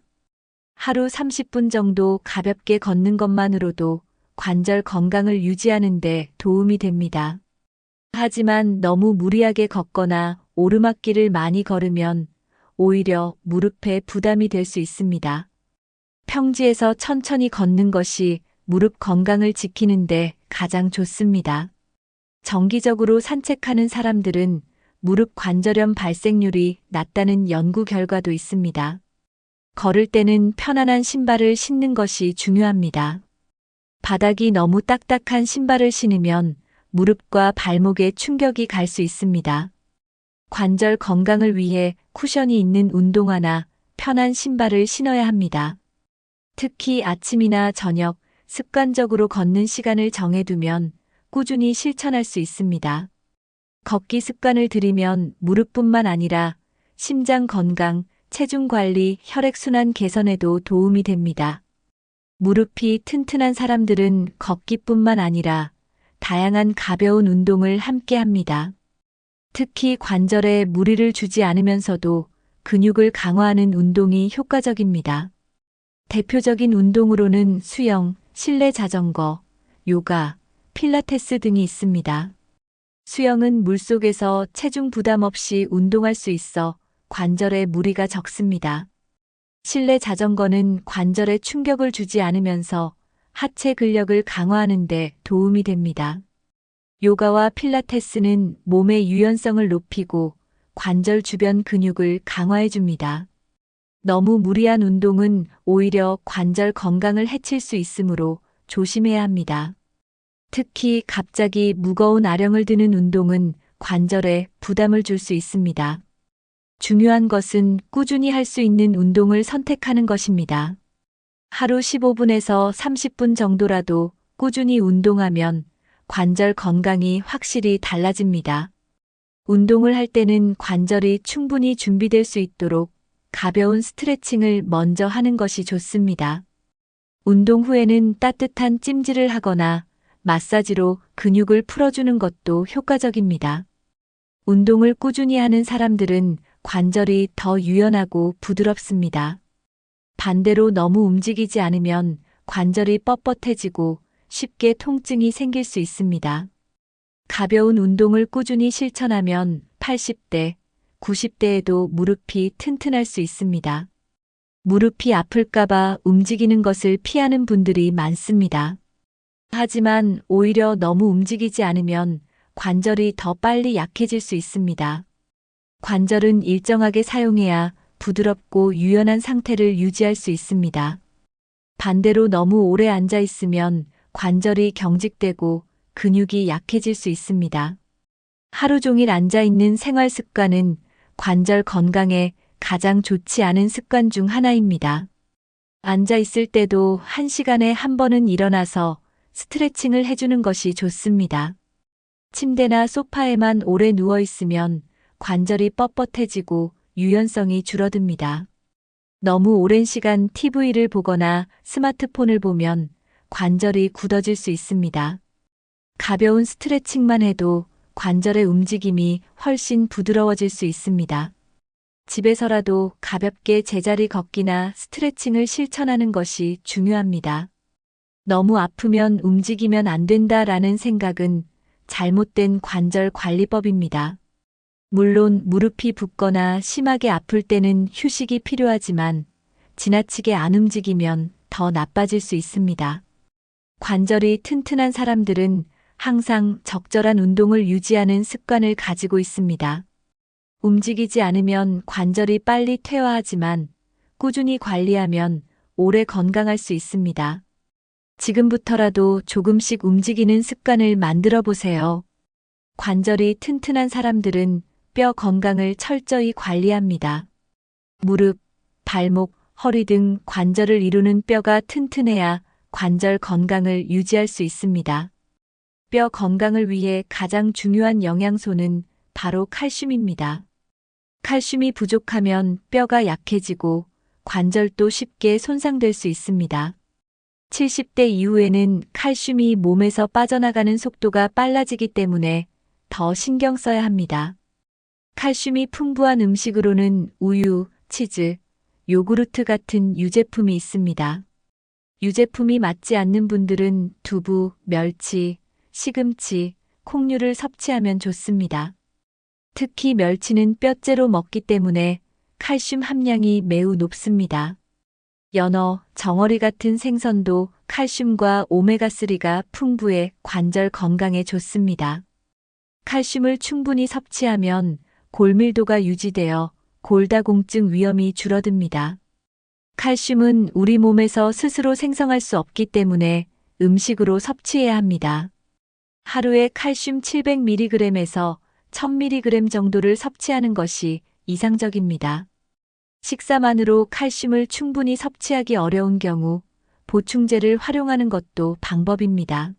하루 30분 정도 가볍게 걷는 것만으로도 관절 건강을 유지하는 데 도움이 됩니다. 하지만 너무 무리하게 걷거나 오르막길을 많이 걸으면 오히려 무릎에 부담이 될 수 있습니다. 평지에서 천천히 걷는 것이 무릎 건강을 지키는데 가장 좋습니다. 정기적으로 산책하는 사람들은 무릎 관절염 발생률이 낮다는 연구 결과도 있습니다. 걸을 때는 편안한 신발을 신는 것이 중요합니다. 바닥이 너무 딱딱한 신발을 신으면 무릎과 발목에 충격이 갈 수 있습니다. 관절 건강을 위해 쿠션이 있는 운동화나 편한 신발을 신어야 합니다. 특히 아침이나 저녁 습관적으로 걷는 시간을 정해두면 꾸준히 실천할 수 있습니다. 걷기 습관을 들이면 무릎뿐만 아니라 심장 건강, 체중 관리, 혈액순환 개선에도 도움이 됩니다. 무릎이 튼튼한 사람들은 걷기뿐만 아니라 다양한 가벼운 운동을 함께 합니다. 특히 관절에 무리를 주지 않으면서도 근육을 강화하는 운동이 효과적입니다. 대표적인 운동으로는 수영, 실내 자전거, 요가, 필라테스 등이 있습니다. 수영은 물속에서 체중 부담 없이 운동할 수 있어 관절에 무리가 적습니다. 실내 자전거는 관절에 충격을 주지 않으면서 하체 근력을 강화하는 데 도움이 됩니다. 요가와 필라테스는 몸의 유연성을 높이고 관절 주변 근육을 강화해 줍니다. 너무 무리한 운동은 오히려 관절 건강을 해칠 수 있으므로 조심해야 합니다. 특히 갑자기 무거운 아령을 드는 운동은 관절에 부담을 줄 수 있습니다. 중요한 것은 꾸준히 할 수 있는 운동을 선택하는 것입니다. 하루 15분에서 30분 정도라도 꾸준히 운동하면 관절 건강이 확실히 달라집니다. 운동을 할 때는 관절이 충분히 준비될 수 있도록 가벼운 스트레칭을 먼저 하는 것이 좋습니다. 운동 후에는 따뜻한 찜질을 하거나 마사지로 근육을 풀어주는 것도 효과적입니다. 운동을 꾸준히 하는 사람들은 관절이 더 유연하고 부드럽습니다. 반대로 너무 움직이지 않으면 관절이 뻣뻣해지고 쉽게 통증이 생길 수 있습니다. 가벼운 운동을 꾸준히 실천하면 80대, 90대에도 무릎이 튼튼할 수 있습니다. 무릎이 아플까봐 움직이는 것을 피하는 분들이 많습니다. 하지만 오히려 너무 움직이지 않으면 관절이 더 빨리 약해질 수 있습니다. 관절은 일정하게 사용해야 부드럽고 유연한 상태를 유지할 수 있습니다. 반대로 너무 오래 앉아 있으면 관절이 경직되고 근육이 약해질 수 있습니다. 하루 종일 앉아 있는 생활 습관은 관절 건강에 가장 좋지 않은 습관 중 하나입니다. 앉아 있을 때도 1시간에 한 번은 일어나서 스트레칭을 해주는 것이 좋습니다. 침대나 소파에만 오래 누워 있으면 관절이 뻣뻣해지고 유연성이 줄어듭니다. 너무 오랜 시간 TV를 보거나 스마트폰을 보면 관절이 굳어질 수 있습니다. 가벼운 스트레칭만 해도 관절의 움직임이 훨씬 부드러워질 수 있습니다. 집에서라도 가볍게 제자리 걷기나 스트레칭을 실천하는 것이 중요합니다. 너무 아프면 움직이면 안 된다라는 생각은 잘못된 관절 관리법입니다. 물론 무릎이 붓거나 심하게 아플 때는 휴식이 필요하지만 지나치게 안 움직이면 더 나빠질 수 있습니다. 관절이 튼튼한 사람들은 항상 적절한 운동을 유지하는 습관을 가지고 있습니다. 움직이지 않으면 관절이 빨리 퇴화하지만 꾸준히 관리하면 오래 건강할 수 있습니다. 지금부터라도 조금씩 움직이는 습관을 만들어 보세요. 관절이 튼튼한 사람들은 뼈 건강을 철저히 관리합니다. 무릎, 발목, 허리 등 관절을 이루는 뼈가 튼튼해야 관절 건강을 유지할 수 있습니다. 뼈 건강을 위해 가장 중요한 영양소는 바로 칼슘입니다. 칼슘이 부족하면 뼈가 약해지고 관절도 쉽게 손상될 수 있습니다. 70대 이후에는 칼슘이 몸에서 빠져나가는 속도가 빨라지기 때문에 더 신경 써야 합니다. 칼슘이 풍부한 음식으로는 우유, 치즈, 요구르트 같은 유제품이 있습니다. 유제품이 맞지 않는 분들은 두부, 멸치, 시금치, 콩류를 섭취하면 좋습니다. 특히 멸치는 뼈째로 먹기 때문에 칼슘 함량이 매우 높습니다. 연어, 정어리 같은 생선도 칼슘과 오메가3가 풍부해 관절 건강에 좋습니다. 칼슘을 충분히 섭취하면 골밀도가 유지되어 골다공증 위험이 줄어듭니다. 칼슘은 우리 몸에서 스스로 생성할 수 없기 때문에 음식으로 섭취해야 합니다. 하루에 칼슘 700mg에서 1000mg 정도를 섭취하는 것이 이상적입니다. 식사만으로 칼슘을 충분히 섭취하기 어려운 경우 보충제를 활용하는 것도 방법입니다.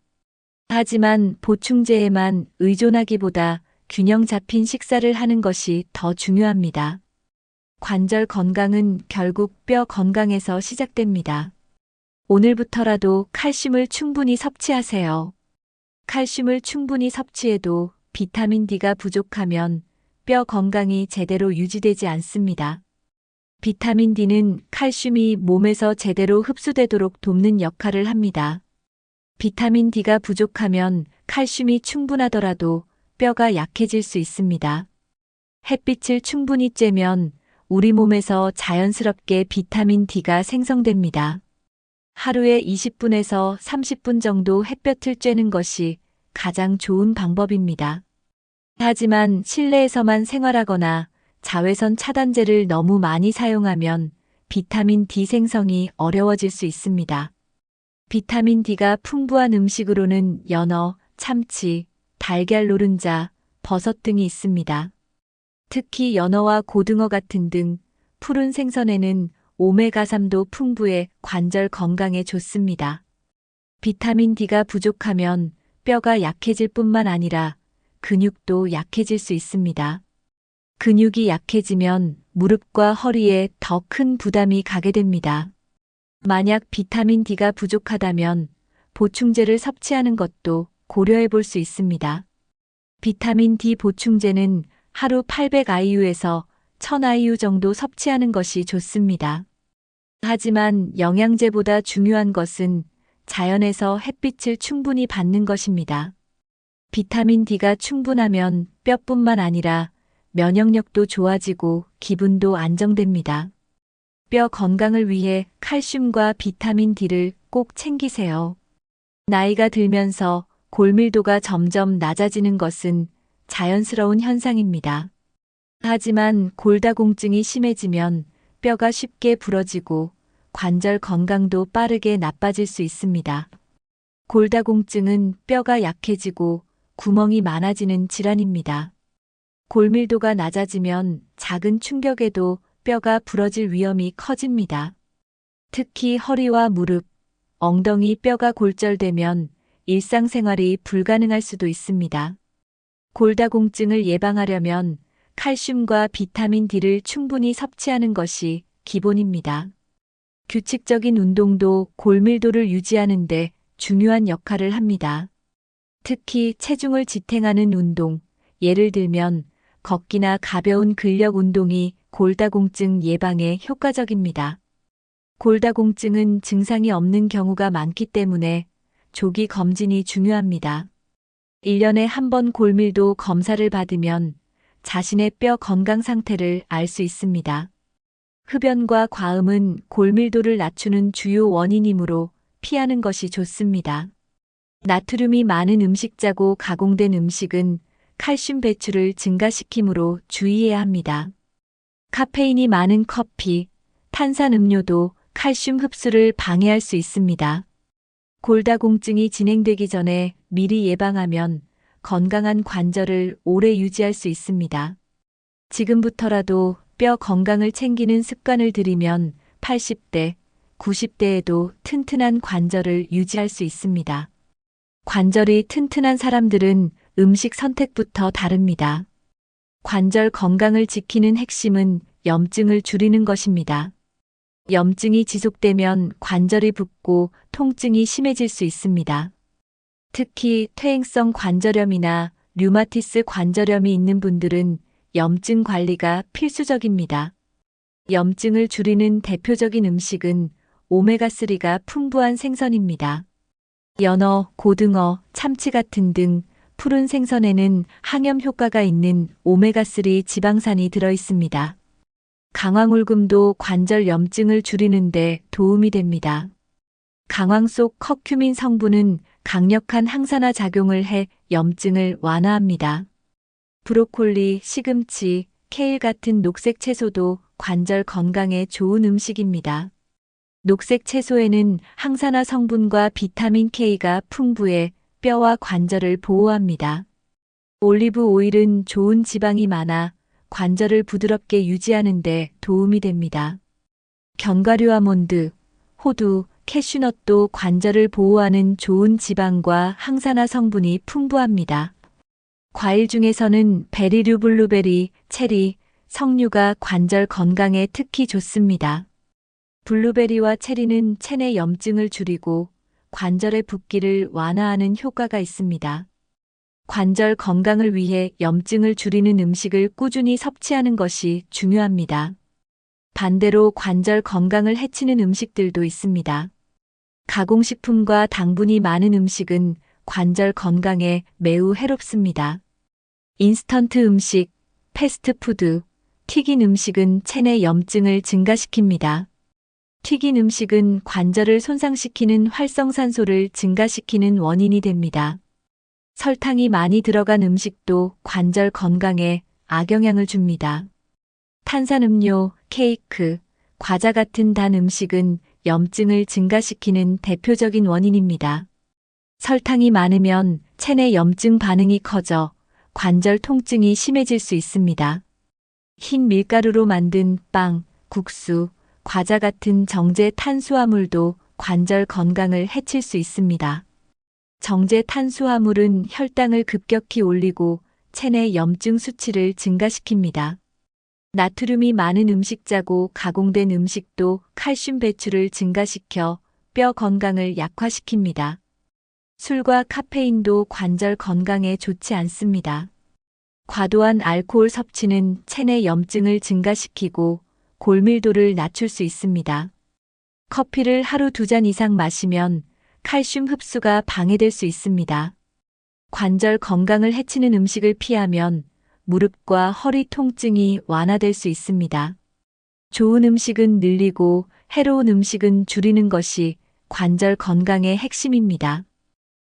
하지만 보충제에만 의존하기보다 균형 잡힌 식사를 하는 것이 더 중요합니다. 관절 건강은 결국 뼈 건강에서 시작됩니다. 오늘부터라도 칼슘을 충분히 섭취하세요. 칼슘을 충분히 섭취해도 비타민 D가 부족하면 뼈 건강이 제대로 유지되지 않습니다. 비타민 D는 칼슘이 몸에서 제대로 흡수되도록 돕는 역할을 합니다. 비타민 D가 부족하면 칼슘이 충분하더라도 뼈가 약해질 수 있습니다. 햇빛을 충분히 쬐면 우리 몸에서 자연스럽게 비타민 D가 생성됩니다. 하루에 20분에서 30분 정도 햇볕을 쬐는 것이 가장 좋은 방법입니다. 하지만 실내에서만 생활하거나 자외선 차단제를 너무 많이 사용하면 비타민 D 생성이 어려워질 수 있습니다. 비타민 D가 풍부한 음식으로는 연어, 참치, 달걀 노른자, 버섯 등이 있습니다. 특히 연어와 고등어 같은 등 푸른 생선에는 오메가3도 풍부해 관절 건강에 좋습니다. 비타민 D가 부족하면 뼈가 약해질 뿐만 아니라 근육도 약해질 수 있습니다. 근육이 약해지면 무릎과 허리에 더 큰 부담이 가게 됩니다. 만약 비타민 D가 부족하다면 보충제를 섭취하는 것도 고려해 볼 수 있습니다. 비타민 D 보충제는 하루 800IU에서 1000IU 정도 섭취하는 것이 좋습니다. 하지만 영양제보다 중요한 것은 자연에서 햇빛을 충분히 받는 것입니다. 비타민 D가 충분하면 뼈뿐만 아니라 면역력도 좋아지고 기분도 안정됩니다. 뼈 건강을 위해 칼슘과 비타민 D를 꼭 챙기세요. 나이가 들면서 골밀도가 점점 낮아지는 것은 자연스러운 현상입니다. 하지만 골다공증이 심해지면 뼈가 쉽게 부러지고 관절 건강도 빠르게 나빠질 수 있습니다. 골다공증은 뼈가 약해지고 구멍이 많아지는 질환입니다. 골밀도가 낮아지면 작은 충격에도 뼈가 부러질 위험이 커집니다. 특히 허리와 무릎, 엉덩이 뼈가 골절되면 일상생활이 불가능할 수도 있습니다. 골다공증을 예방하려면 칼슘과 비타민 D를 충분히 섭취하는 것이 기본입니다. 규칙적인 운동도 골밀도를 유지하는 데 중요한 역할을 합니다. 특히 체중을 지탱하는 운동, 예를 들면 걷기나 가벼운 근력 운동이 골다공증 예방에 효과적입니다. 골다공증은 증상이 없는 경우가 많기 때문에 조기 검진이 중요합니다. 1년에 한 번 골밀도 검사를 받으면 자신의 뼈 건강 상태를 알 수 있습니다. 흡연과 과음은 골밀도를 낮추는 주요 원인이므로 피하는 것이 좋습니다. 나트륨이 많은 음식자고 가공된 음식은 칼슘 배출을 증가시키므로 주의해야 합니다. 카페인이 많은 커피, 탄산음료도 칼슘 흡수를 방해할 수 있습니다. 골다공증이 진행되기 전에 미리 예방하면 건강한 관절을 오래 유지할 수 있습니다. 지금부터라도 뼈 건강을 챙기는 습관을 들이면 80대, 90대에도 튼튼한 관절을 유지할 수 있습니다. 관절이 튼튼한 사람들은 음식 선택부터 다릅니다. 관절 건강을 지키는 핵심은 염증을 줄이는 것입니다. 염증이 지속되면 관절이 붓고 통증이 심해질 수 있습니다. 특히 퇴행성 관절염이나 류마티스 관절염이 있는 분들은 염증 관리가 필수적입니다. 염증을 줄이는 대표적인 음식은 오메가3가 풍부한 생선입니다. 연어, 고등어, 참치 같은 등 푸른 생선에는 항염 효과가 있는 오메가3 지방산이 들어 있습니다. 강황울금도 관절 염증을 줄이는 데 도움이 됩니다. 강황 속 커큐민 성분은 강력한 항산화 작용을 해 염증을 완화합니다. 브로콜리, 시금치, 케일 같은 녹색 채소도 관절 건강에 좋은 음식입니다. 녹색 채소에는 항산화 성분과 비타민 K가 풍부해 뼈와 관절을 보호합니다. 올리브 오일은 좋은 지방이 많아 관절을 부드럽게 유지하는 데 도움이 됩니다. 견과류 아몬드, 호두, 캐슈넛도 관절을 보호하는 좋은 지방과 항산화 성분이 풍부합니다. 과일 중에서는 베리류 블루베리, 체리, 석류가 관절 건강에 특히 좋습니다. 블루베리와 체리는 체내 염증을 줄이고 관절의 붓기를 완화하는 효과가 있습니다. 관절 건강을 위해 염증을 줄이는 음식을 꾸준히 섭취하는 것이 중요합니다. 반대로 관절 건강을 해치는 음식들도 있습니다. 가공식품과 당분이 많은 음식은 관절 건강에 매우 해롭습니다. 인스턴트 음식, 패스트푸드, 튀긴 음식은 체내 염증을 증가시킵니다. 튀긴 음식은 관절을 손상시키는 활성산소를 증가시키는 원인이 됩니다. 설탕이 많이 들어간 음식도 관절 건강에 악영향을 줍니다. 탄산음료, 케이크, 과자 같은 단 음식은 염증을 증가시키는 대표적인 원인입니다. 설탕이 많으면 체내 염증 반응이 커져 관절 통증이 심해질 수 있습니다. 흰 밀가루로 만든 빵, 국수, 과자 같은 정제 탄수화물도 관절 건강을 해칠 수 있습니다. 정제 탄수화물은 혈당을 급격히 올리고 체내 염증 수치를 증가시킵니다. 나트륨이 많은 음식자고 가공된 음식도 칼슘 배출을 증가시켜 뼈 건강을 약화시킵니다. 술과 카페인도 관절 건강에 좋지 않습니다. 과도한 알코올 섭취는 체내 염증을 증가시키고 골밀도를 낮출 수 있습니다. 커피를 하루 2잔 이상 마시면 칼슘 흡수가 방해될 수 있습니다. 관절 건강을 해치는 음식을 피하면 무릎과 허리 통증이 완화될 수 있습니다. 좋은 음식은 늘리고 해로운 음식은 줄이는 것이 관절 건강의 핵심입니다.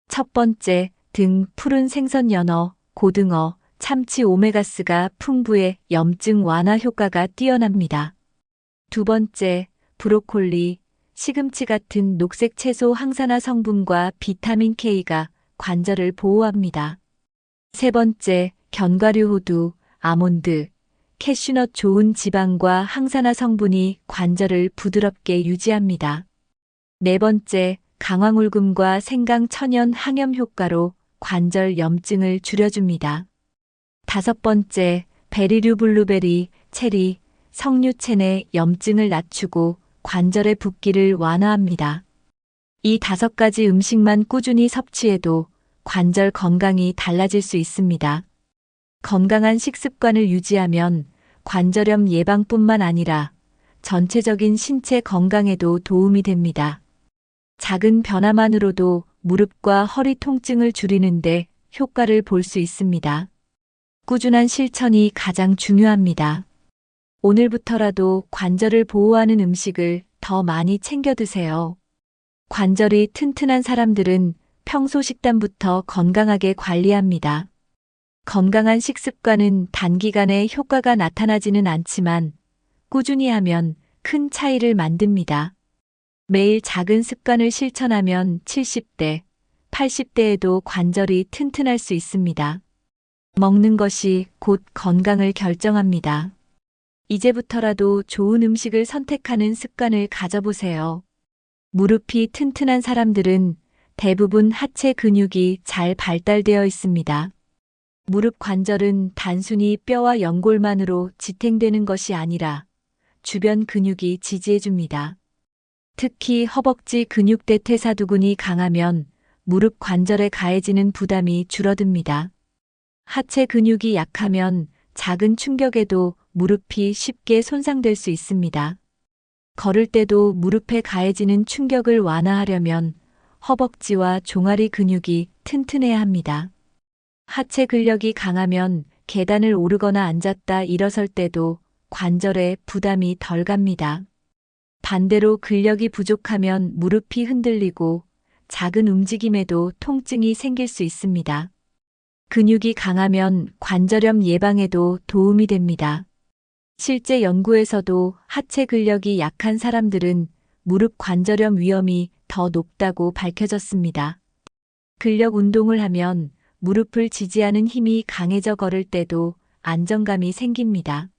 첫 번째, 등 푸른 생선 연어, 고등어, 참치 오메가3가 풍부해 염증 완화 효과가 뛰어납니다. 두 번째, 브로콜리, 시금치 같은 녹색 채소 항산화 성분과 비타민 K가 관절을 보호합니다. 세 번째, 견과류 호두, 아몬드, 캐슈넛 좋은 지방과 항산화 성분이 관절을 부드럽게 유지합니다. 네 번째, 강황울금과 생강 천연 항염 효과로 관절 염증을 줄여줍니다. 다섯 번째, 베리류 블루베리, 체리, 석류체내 염증을 낮추고 관절의 붓기를 완화합니다. 이 5가지 음식만 꾸준히 섭취해도 관절 건강이 달라질 수 있습니다. 건강한 식습관을 유지하면 관절염 예방뿐만 아니라 전체적인 신체 건강에도 도움이 됩니다. 작은 변화만으로도 무릎과 허리 통증을 줄이는데 효과를 볼 수 있습니다. 꾸준한 실천이 가장 중요합니다. 오늘부터라도 관절을 보호하는 음식을 더 많이 챙겨 드세요. 관절이 튼튼한 사람들은 평소 식단부터 건강하게 관리합니다. 건강한 식습관은 단기간에 효과가 나타나지는 않지만 꾸준히 하면 큰 차이를 만듭니다. 매일 작은 습관을 실천하면 70대, 80대에도 관절이 튼튼할 수 있습니다. 먹는 것이 곧 건강을 결정합니다. 이제부터라도 좋은 음식을 선택하는 습관을 가져보세요. 무릎이 튼튼한 사람들은 대부분 하체 근육이 잘 발달되어 있습니다. 무릎 관절은 단순히 뼈와 연골만으로 지탱되는 것이 아니라 주변 근육이 지지해줍니다. 특히 허벅지 근육대 퇴사두근이 강하면 무릎 관절에 가해지는 부담이 줄어듭니다. 하체 근육이 약하면 작은 충격에도 무릎이 쉽게 손상될 수 있습니다. 걸을 때도 무릎에 가해지는 충격을 완화하려면 허벅지와 종아리 근육이 튼튼해야 합니다. 하체 근력이 강하면 계단을 오르거나 앉았다 일어설 때도 관절에 부담이 덜 갑니다. 반대로 근력이 부족하면 무릎이 흔들리고 작은 움직임에도 통증이 생길 수 있습니다. 근육이 강하면 관절염 예방에도 도움이 됩니다. 실제 연구에서도 하체 근력이 약한 사람들은 무릎 관절염 위험이 더 높다고 밝혀졌습니다. 근력 운동을 하면 무릎을 지지하는 힘이 강해져 걸을 때도 안정감이 생깁니다.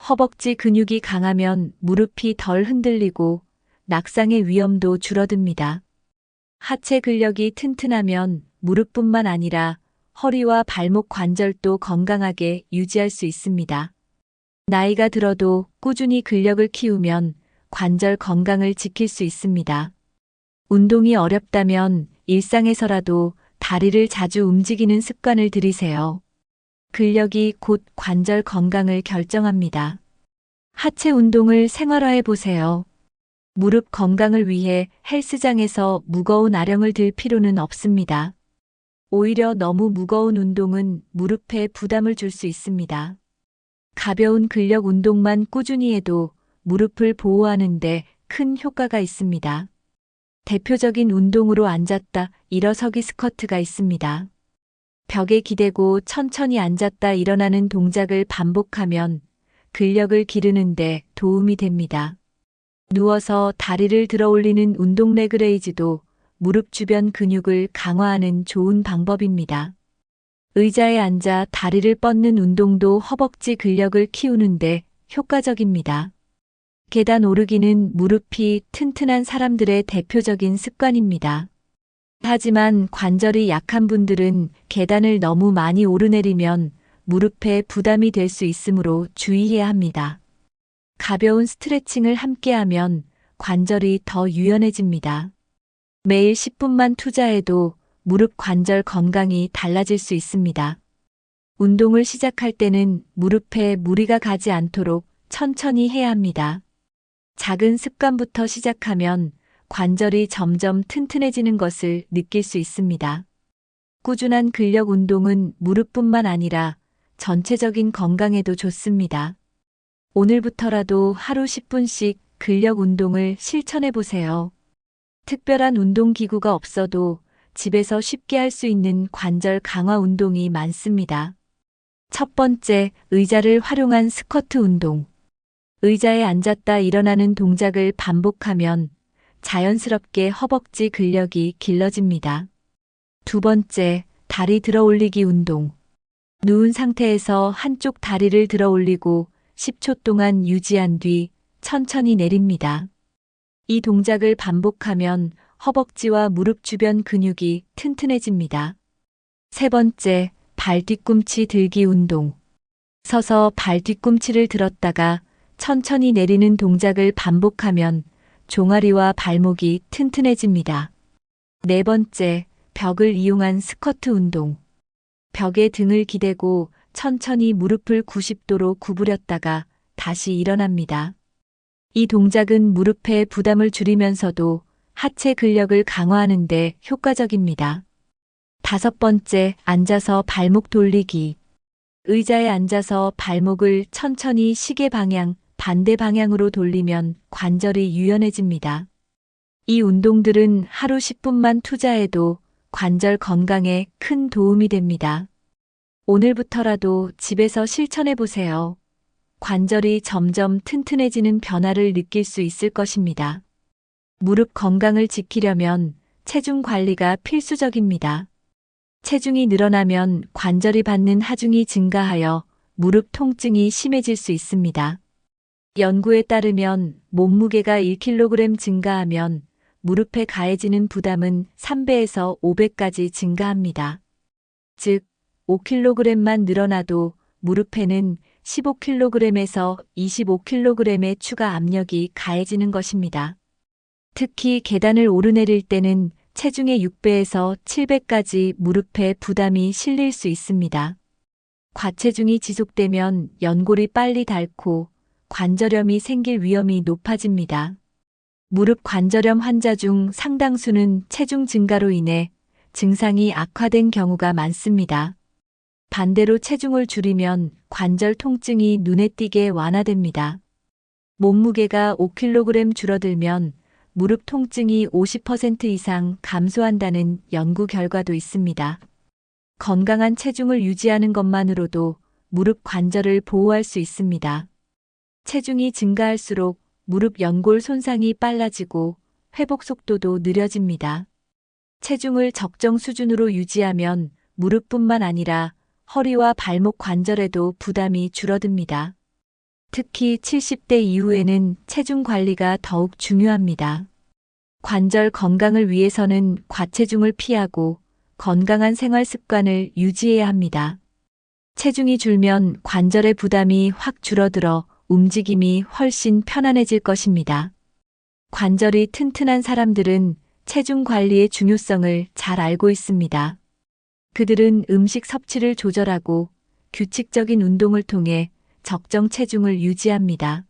허벅지 근육이 강하면 무릎이 덜 흔들리고 낙상의 위험도 줄어듭니다. 하체 근력이 튼튼하면 무릎뿐만 아니라 허리와 발목 관절도 건강하게 유지할 수 있습니다. 나이가 들어도 꾸준히 근력을 키우면 관절 건강을 지킬 수 있습니다. 운동이 어렵다면 일상에서라도 다리를 자주 움직이는 습관을 들이세요. 근력이 곧 관절 건강을 결정합니다. 하체 운동을 생활화해 보세요. 무릎 건강을 위해 헬스장에서 무거운 아령을 들 필요는 없습니다. 오히려 너무 무거운 운동은 무릎에 부담을 줄 수 있습니다. 가벼운 근력 운동만 꾸준히 해도 무릎을 보호하는 데 큰 효과가 있습니다. 대표적인 운동으로 앉았다 일어서기 스쿼트가 있습니다. 벽에 기대고 천천히 앉았다 일어나는 동작을 반복하면 근력을 기르는 데 도움이 됩니다. 누워서 다리를 들어 올리는 운동 레그레이즈도 무릎 주변 근육을 강화하는 좋은 방법입니다. 의자에 앉아 다리를 뻗는 운동도 허벅지 근력을 키우는데 효과적입니다. 계단 오르기는 무릎이 튼튼한 사람들의 대표적인 습관입니다. 하지만 관절이 약한 분들은 계단을 너무 많이 오르내리면 무릎에 부담이 될 수 있으므로 주의해야 합니다. 가벼운 스트레칭을 함께하면 관절이 더 유연해집니다. 매일 10분만 투자해도 무릎 관절 건강이 달라질 수 있습니다. 운동을 시작할 때는 무릎에 무리가 가지 않도록 천천히 해야 합니다. 작은 습관부터 시작하면 관절이 점점 튼튼해지는 것을 느낄 수 있습니다. 꾸준한 근력 운동은 무릎뿐만 아니라 전체적인 건강에도 좋습니다. 오늘부터라도 하루 10분씩 근력 운동을 실천해 보세요. 특별한 운동기구가 없어도 집에서 쉽게 할 수 있는 관절 강화 운동이 많습니다. 첫 번째, 의자를 활용한 스쿼트 운동. 의자에 앉았다 일어나는 동작을 반복하면 자연스럽게 허벅지 근력이 길러집니다. 두 번째, 다리 들어 올리기 운동. 누운 상태에서 한쪽 다리를 들어 올리고 10초 동안 유지한 뒤 천천히 내립니다. 이 동작을 반복하면 허벅지와 무릎 주변 근육이 튼튼해집니다. 세 번째, 발 뒤꿈치 들기 운동. 서서 발 뒤꿈치를 들었다가 천천히 내리는 동작을 반복하면 종아리와 발목이 튼튼해집니다. 네 번째, 벽을 이용한 스쿼트 운동. 벽에 등을 기대고 천천히 무릎을 90도로 구부렸다가 다시 일어납니다. 이 동작은 무릎의 부담을 줄이면서도 하체 근력을 강화하는 데 효과적입니다. 다섯 번째, 앉아서 발목 돌리기. 의자에 앉아서 발목을 천천히 시계 방향, 반대 방향으로 돌리면 관절이 유연해집니다. 이 운동들은 하루 10분만 투자해도 관절 건강에 큰 도움이 됩니다. 오늘부터라도 집에서 실천해 보세요. 관절이 점점 튼튼해지는 변화를 느낄 수 있을 것입니다. 무릎 건강을 지키려면 체중 관리가 필수적입니다. 체중이 늘어나면 관절이 받는 하중이 증가하여 무릎 통증이 심해질 수 있습니다. 연구에 따르면 몸무게가 1kg 증가하면 무릎에 가해지는 부담은 3배에서 5배까지 증가합니다. 즉, 5kg만 늘어나도 무릎에는 15kg에서 25kg의 추가 압력이 가해지는 것입니다. 특히 계단을 오르내릴 때는 체중의 6배에서 7배까지 무릎에 부담이 실릴 수 있습니다. 과체중이 지속되면 연골이 빨리 닳고 관절염이 생길 위험이 높아집니다. 무릎 관절염 환자 중 상당수는 체중 증가로 인해 증상이 악화된 경우가 많습니다. 반대로 체중을 줄이면 관절 통증이 눈에 띄게 완화됩니다. 몸무게가 5kg 줄어들면 무릎 통증이 50% 이상 감소한다는 연구 결과도 있습니다. 건강한 체중을 유지하는 것만으로도 무릎 관절을 보호할 수 있습니다. 체중이 증가할수록 무릎 연골 손상이 빨라지고 회복 속도도 느려집니다. 체중을 적정 수준으로 유지하면 무릎뿐만 아니라 허리와 발목 관절에도 부담이 줄어듭니다. 특히 70대 이후에는 체중 관리가 더욱 중요합니다. 관절 건강을 위해서는 과체중을 피하고 건강한 생활 습관을 유지해야 합니다. 체중이 줄면 관절의 부담이 확 줄어들어 움직임이 훨씬 편안해질 것입니다. 관절이 튼튼한 사람들은 체중 관리의 중요성을 잘 알고 있습니다. 그들은 음식 섭취를 조절하고 규칙적인 운동을 통해 적정 체중을 유지합니다.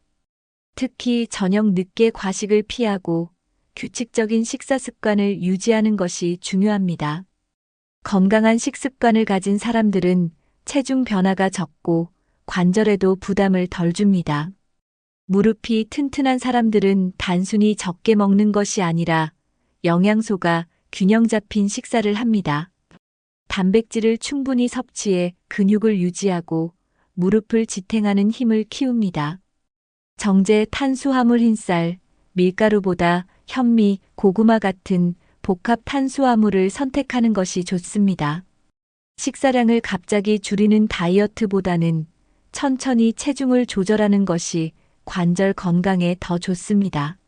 특히 저녁 늦게 과식을 피하고 규칙적인 식사 습관을 유지하는 것이 중요합니다. 건강한 식습관을 가진 사람들은 체중 변화가 적고 관절에도 부담을 덜 줍니다. 무릎이 튼튼한 사람들은 단순히 적게 먹는 것이 아니라 영양소가 균형 잡힌 식사를 합니다. 단백질을 충분히 섭취해 근육을 유지하고 무릎을 지탱하는 힘을 키웁니다. 정제 탄수화물 흰쌀, 밀가루보다 현미, 고구마 같은 복합 탄수화물을 선택하는 것이 좋습니다. 식사량을 갑자기 줄이는 다이어트보다는 천천히 체중을 조절하는 것이 관절 건강에 더 좋습니다.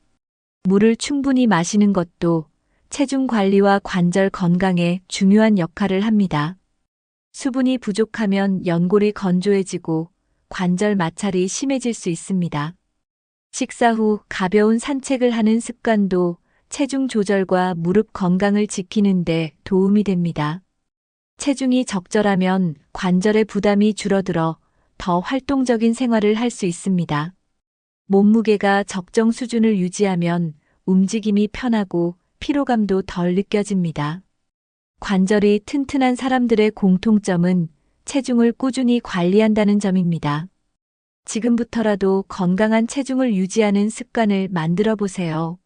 물을 충분히 마시는 것도 체중 관리와 관절 건강에 중요한 역할을 합니다. 수분이 부족하면 연골이 건조해지고 관절 마찰이 심해질 수 있습니다. 식사 후 가벼운 산책을 하는 습관도 체중 조절과 무릎 건강을 지키는 데 도움이 됩니다. 체중이 적절하면 관절의 부담이 줄어들어 더 활동적인 생활을 할 수 있습니다. 몸무게가 적정 수준을 유지하면 움직임이 편하고 피로감도 덜 느껴집니다. 관절이 튼튼한 사람들의 공통점은 체중을 꾸준히 관리한다는 점입니다. 지금부터라도 건강한 체중을 유지하는 습관을 만들어 보세요.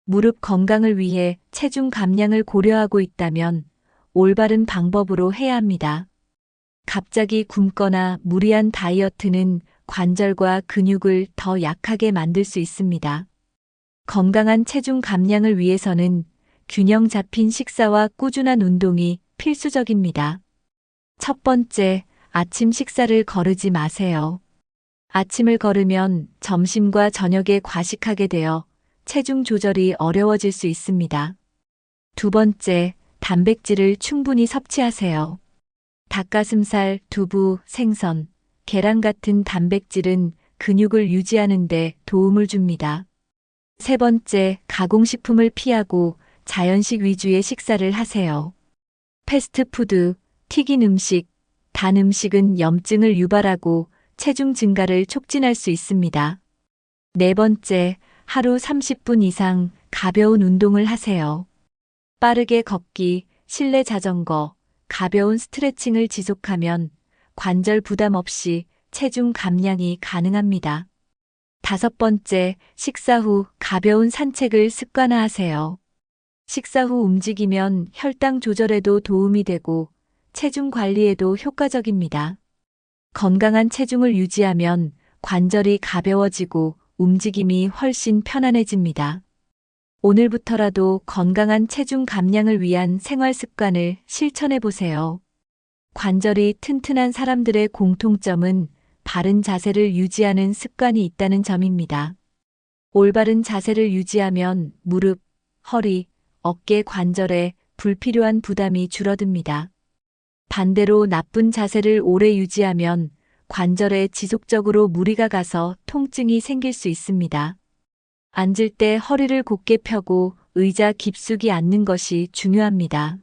무릎 건강을 위해 체중 감량을 고려하고 있다면 올바른 방법으로 해야 합니다. 갑자기 굶거나 무리한 다이어트는 관절과 근육을 더 약하게 만들 수 있습니다. 건강한 체중 감량을 위해서는 균형 잡힌 식사와 꾸준한 운동이 필수적입니다. 첫 번째, 아침 식사를 거르지 마세요. 아침을 거르면 점심과 저녁에 과식하게 되어 체중 조절이 어려워질 수 있습니다. 두 번째, 단백질을 충분히 섭취하세요. 닭가슴살, 두부, 생선, 계란 같은 단백질은 근육을 유지하는 데 도움을 줍니다. 세 번째, 가공식품을 피하고 자연식 위주의 식사를 하세요. 패스트푸드, 튀긴 음식, 단 음식은 염증을 유발하고 체중 증가를 촉진할 수 있습니다. 네 번째, 하루 30분 이상 가벼운 운동을 하세요. 빠르게 걷기, 실내 자전거, 가벼운 스트레칭을 지속하면 관절 부담 없이 체중 감량이 가능합니다. 다섯 번째, 식사 후 가벼운 산책을 습관화하세요. 식사 후 움직이면 혈당 조절에도 도움이 되고 체중 관리에도 효과적입니다. 건강한 체중을 유지하면 관절이 가벼워지고 움직임이 훨씬 편안해집니다. 오늘부터라도 건강한 체중 감량을 위한 생활 습관을 실천해 보세요. 관절이 튼튼한 사람들의 공통점은 바른 자세를 유지하는 습관이 있다는 점입니다. 올바른 자세를 유지하면 무릎, 허리, 어깨 관절에 불필요한 부담이 줄어듭니다. 반대로 나쁜 자세를 오래 유지하면 관절에 지속적으로 무리가 가서 통증이 생길 수 있습니다. 앉을 때 허리를 곧게 펴고 의자 깊숙이 앉는 것이 중요합니다.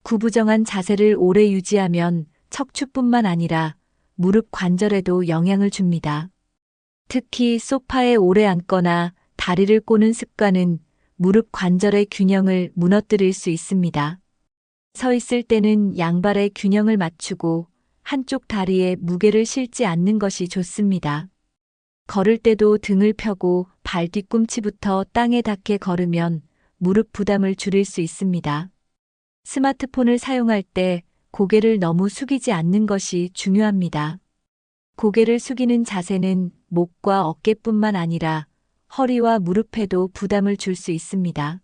구부정한 자세를 오래 유지하면 척추뿐만 아니라 무릎 관절에도 영향을 줍니다. 특히 소파에 오래 앉거나 다리를 꼬는 습관은 무릎 관절의 균형을 무너뜨릴 수 있습니다. 서 있을 때는 양발의 균형을 맞추고 한쪽 다리에 무게를 실지 않는 것이 좋습니다. 걸을 때도 등을 펴고 발 뒤꿈치부터 땅에 닿게 걸으면 무릎 부담을 줄일 수 있습니다. 스마트폰을 사용할 때 고개를 너무 숙이지 않는 것이 중요합니다. 고개를 숙이는 자세는 목과 어깨뿐만 아니라 허리와 무릎에도 부담을 줄 수 있습니다.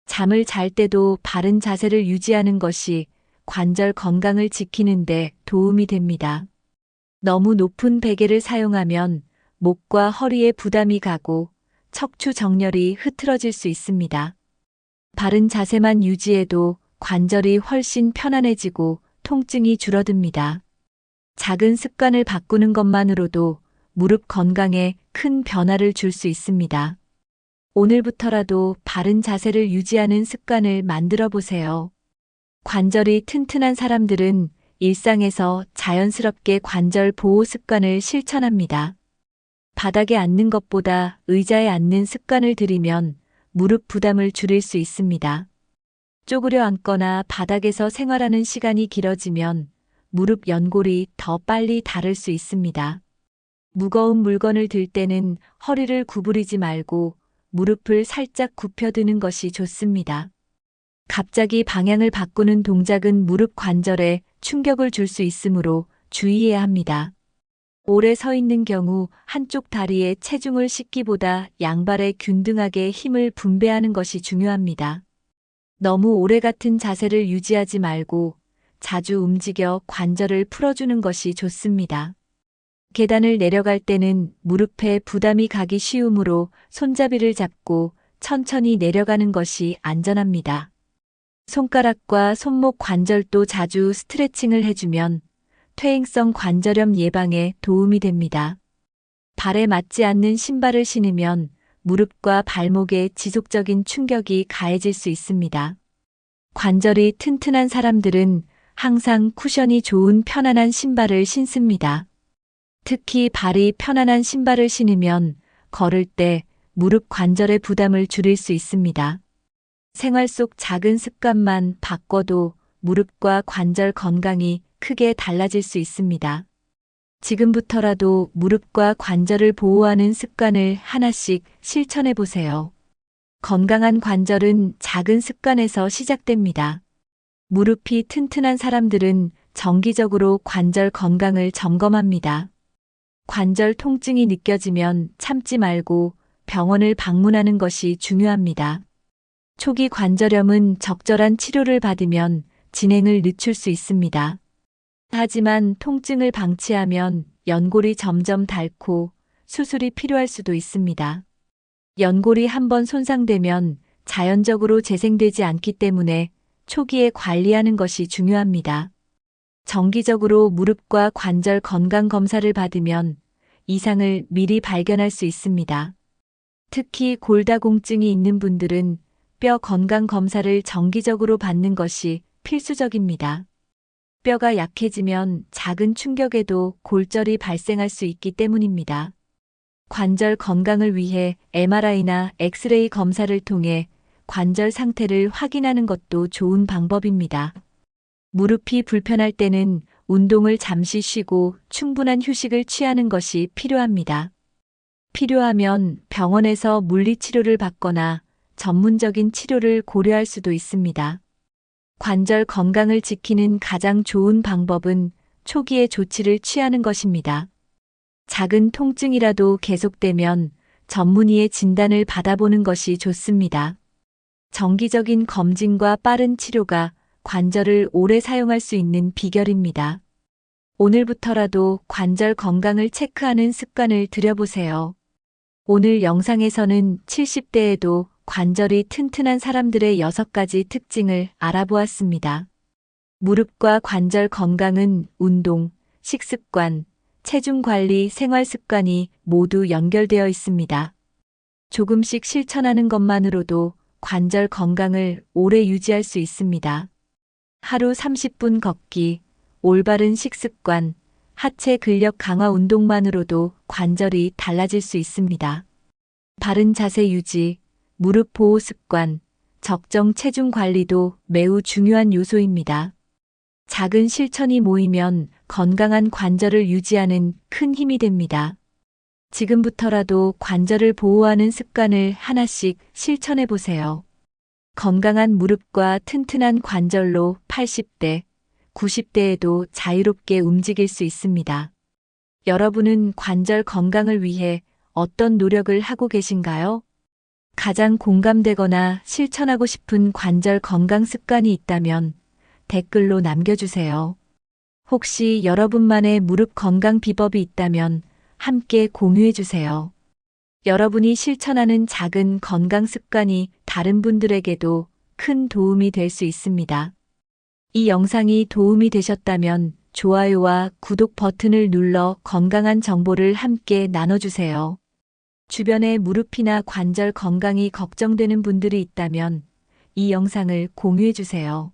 잠을 잘 때도 바른 자세를 유지하는 것이 관절 건강을 지키는 데 도움이 됩니다. 너무 높은 베개를 사용하면 목과 허리에 부담이 가고 척추 정렬이 흐트러질 수 있습니다. 바른 자세만 유지해도 관절이 훨씬 편안해지고 통증이 줄어듭니다. 작은 습관을 바꾸는 것만으로도 무릎 건강에 큰 변화를 줄 수 있습니다. 오늘부터라도 바른 자세를 유지하는 습관을 만들어 보세요. 관절이 튼튼한 사람들은 일상에서 자연스럽게 관절 보호 습관을 실천합니다. 바닥에 앉는 것보다 의자에 앉는 습관을 들이면 무릎 부담을 줄일 수 있습니다. 쪼그려 앉거나 바닥에서 생활하는 시간이 길어지면 무릎 연골이 더 빨리 닳을 수 있습니다. 무거운 물건을 들 때는 허리를 구부리지 말고 무릎을 살짝 굽혀드는 것이 좋습니다. 갑자기 방향을 바꾸는 동작은 무릎 관절에 충격을 줄 수 있으므로 주의해야 합니다. 오래 서 있는 경우 한쪽 다리에 체중을 싣기보다 양발에 균등하게 힘을 분배하는 것이 중요합니다. 너무 오래 같은 자세를 유지하지 말고 자주 움직여 관절을 풀어주는 것이 좋습니다. 계단을 내려갈 때는 무릎에 부담이 가기 쉬우므로 손잡이를 잡고 천천히 내려가는 것이 안전합니다. 손가락과 손목 관절도 자주 스트레칭을 해주면 퇴행성 관절염 예방에 도움이 됩니다. 발에 맞지 않는 신발을 신으면 무릎과 발목에 지속적인 충격이 가해질 수 있습니다. 관절이 튼튼한 사람들은 항상 쿠션이 좋은 편안한 신발을 신습니다. 특히 발이 편안한 신발을 신으면 걸을 때 무릎 관절의 부담을 줄일 수 있습니다. 생활 속 작은 습관만 바꿔도 무릎과 관절 건강이 크게 달라질 수 있습니다. 지금부터라도 무릎과 관절을 보호하는 습관을 하나씩 실천해 보세요. 건강한 관절은 작은 습관에서 시작됩니다. 무릎이 튼튼한 사람들은 정기적으로 관절 건강을 점검합니다. 관절 통증이 느껴지면 참지 말고 병원을 방문하는 것이 중요합니다. 초기 관절염은 적절한 치료를 받으면 진행을 늦출 수 있습니다. 하지만 통증을 방치하면 연골이 점점 닳고 수술이 필요할 수도 있습니다. 연골이 한번 손상되면 자연적으로 재생되지 않기 때문에 초기에 관리하는 것이 중요합니다. 정기적으로 무릎과 관절 건강 검사를 받으면 이상을 미리 발견할 수 있습니다. 특히 골다공증이 있는 분들은 뼈 건강 검사를 정기적으로 받는 것이 필수적입니다. 뼈가 약해지면 작은 충격에도 골절이 발생할 수 있기 때문입니다. 관절 건강을 위해 MRI나 엑스레이 검사를 통해 관절 상태를 확인하는 것도 좋은 방법입니다. 무릎이 불편할 때는 운동을 잠시 쉬고 충분한 휴식을 취하는 것이 필요합니다. 필요하면 병원에서 물리치료를 받거나 전문적인 치료를 고려할 수도 있습니다. 관절 건강을 지키는 가장 좋은 방법은 초기에 조치를 취하는 것입니다. 작은 통증이라도 계속되면 전문의의 진단을 받아보는 것이 좋습니다. 정기적인 검진과 빠른 치료가 관절을 오래 사용할 수 있는 비결입니다. 오늘부터라도 관절 건강을 체크하는 습관을 들여보세요. 오늘 영상에서는 70대에도 관절이 튼튼한 사람들의 6가지 특징을 알아보았습니다. 무릎과 관절 건강은 운동, 식습관, 체중 관리, 생활 습관이 모두 연결되어 있습니다. 조금씩 실천하는 것만으로도 관절 건강을 오래 유지할 수 있습니다. 하루 30분 걷기, 올바른 식습관, 하체 근력 강화 운동만으로도 관절이 달라질 수 있습니다. 바른 자세 유지, 무릎 보호 습관, 적정 체중 관리도 매우 중요한 요소입니다. 작은 실천이 모이면 건강한 관절을 유지하는 큰 힘이 됩니다. 지금부터라도 관절을 보호하는 습관을 하나씩 실천해 보세요. 건강한 무릎과 튼튼한 관절로 80대, 90대에도 자유롭게 움직일 수 있습니다. 여러분은 관절 건강을 위해 어떤 노력을 하고 계신가요? 가장 공감되거나 실천하고 싶은 관절 건강 습관이 있다면 댓글로 남겨주세요. 혹시 여러분만의 무릎 건강 비법이 있다면 함께 공유해주세요. 여러분이 실천하는 작은 건강 습관이 다른 분들에게도 큰 도움이 될 수 있습니다. 이 영상이 도움이 되셨다면 좋아요와 구독 버튼을 눌러 건강한 정보를 함께 나눠주세요. 주변에 무릎이나 관절 건강이 걱정되는 분들이 있다면 이 영상을 공유해주세요.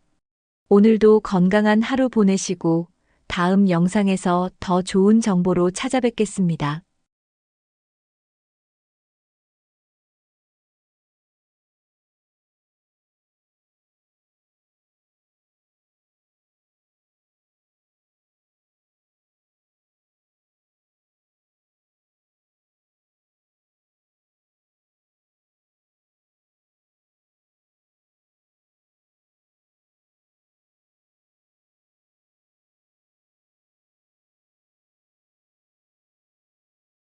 오늘도 건강한 하루 보내시고 다음 영상에서 더 좋은 정보로 찾아뵙겠습니다.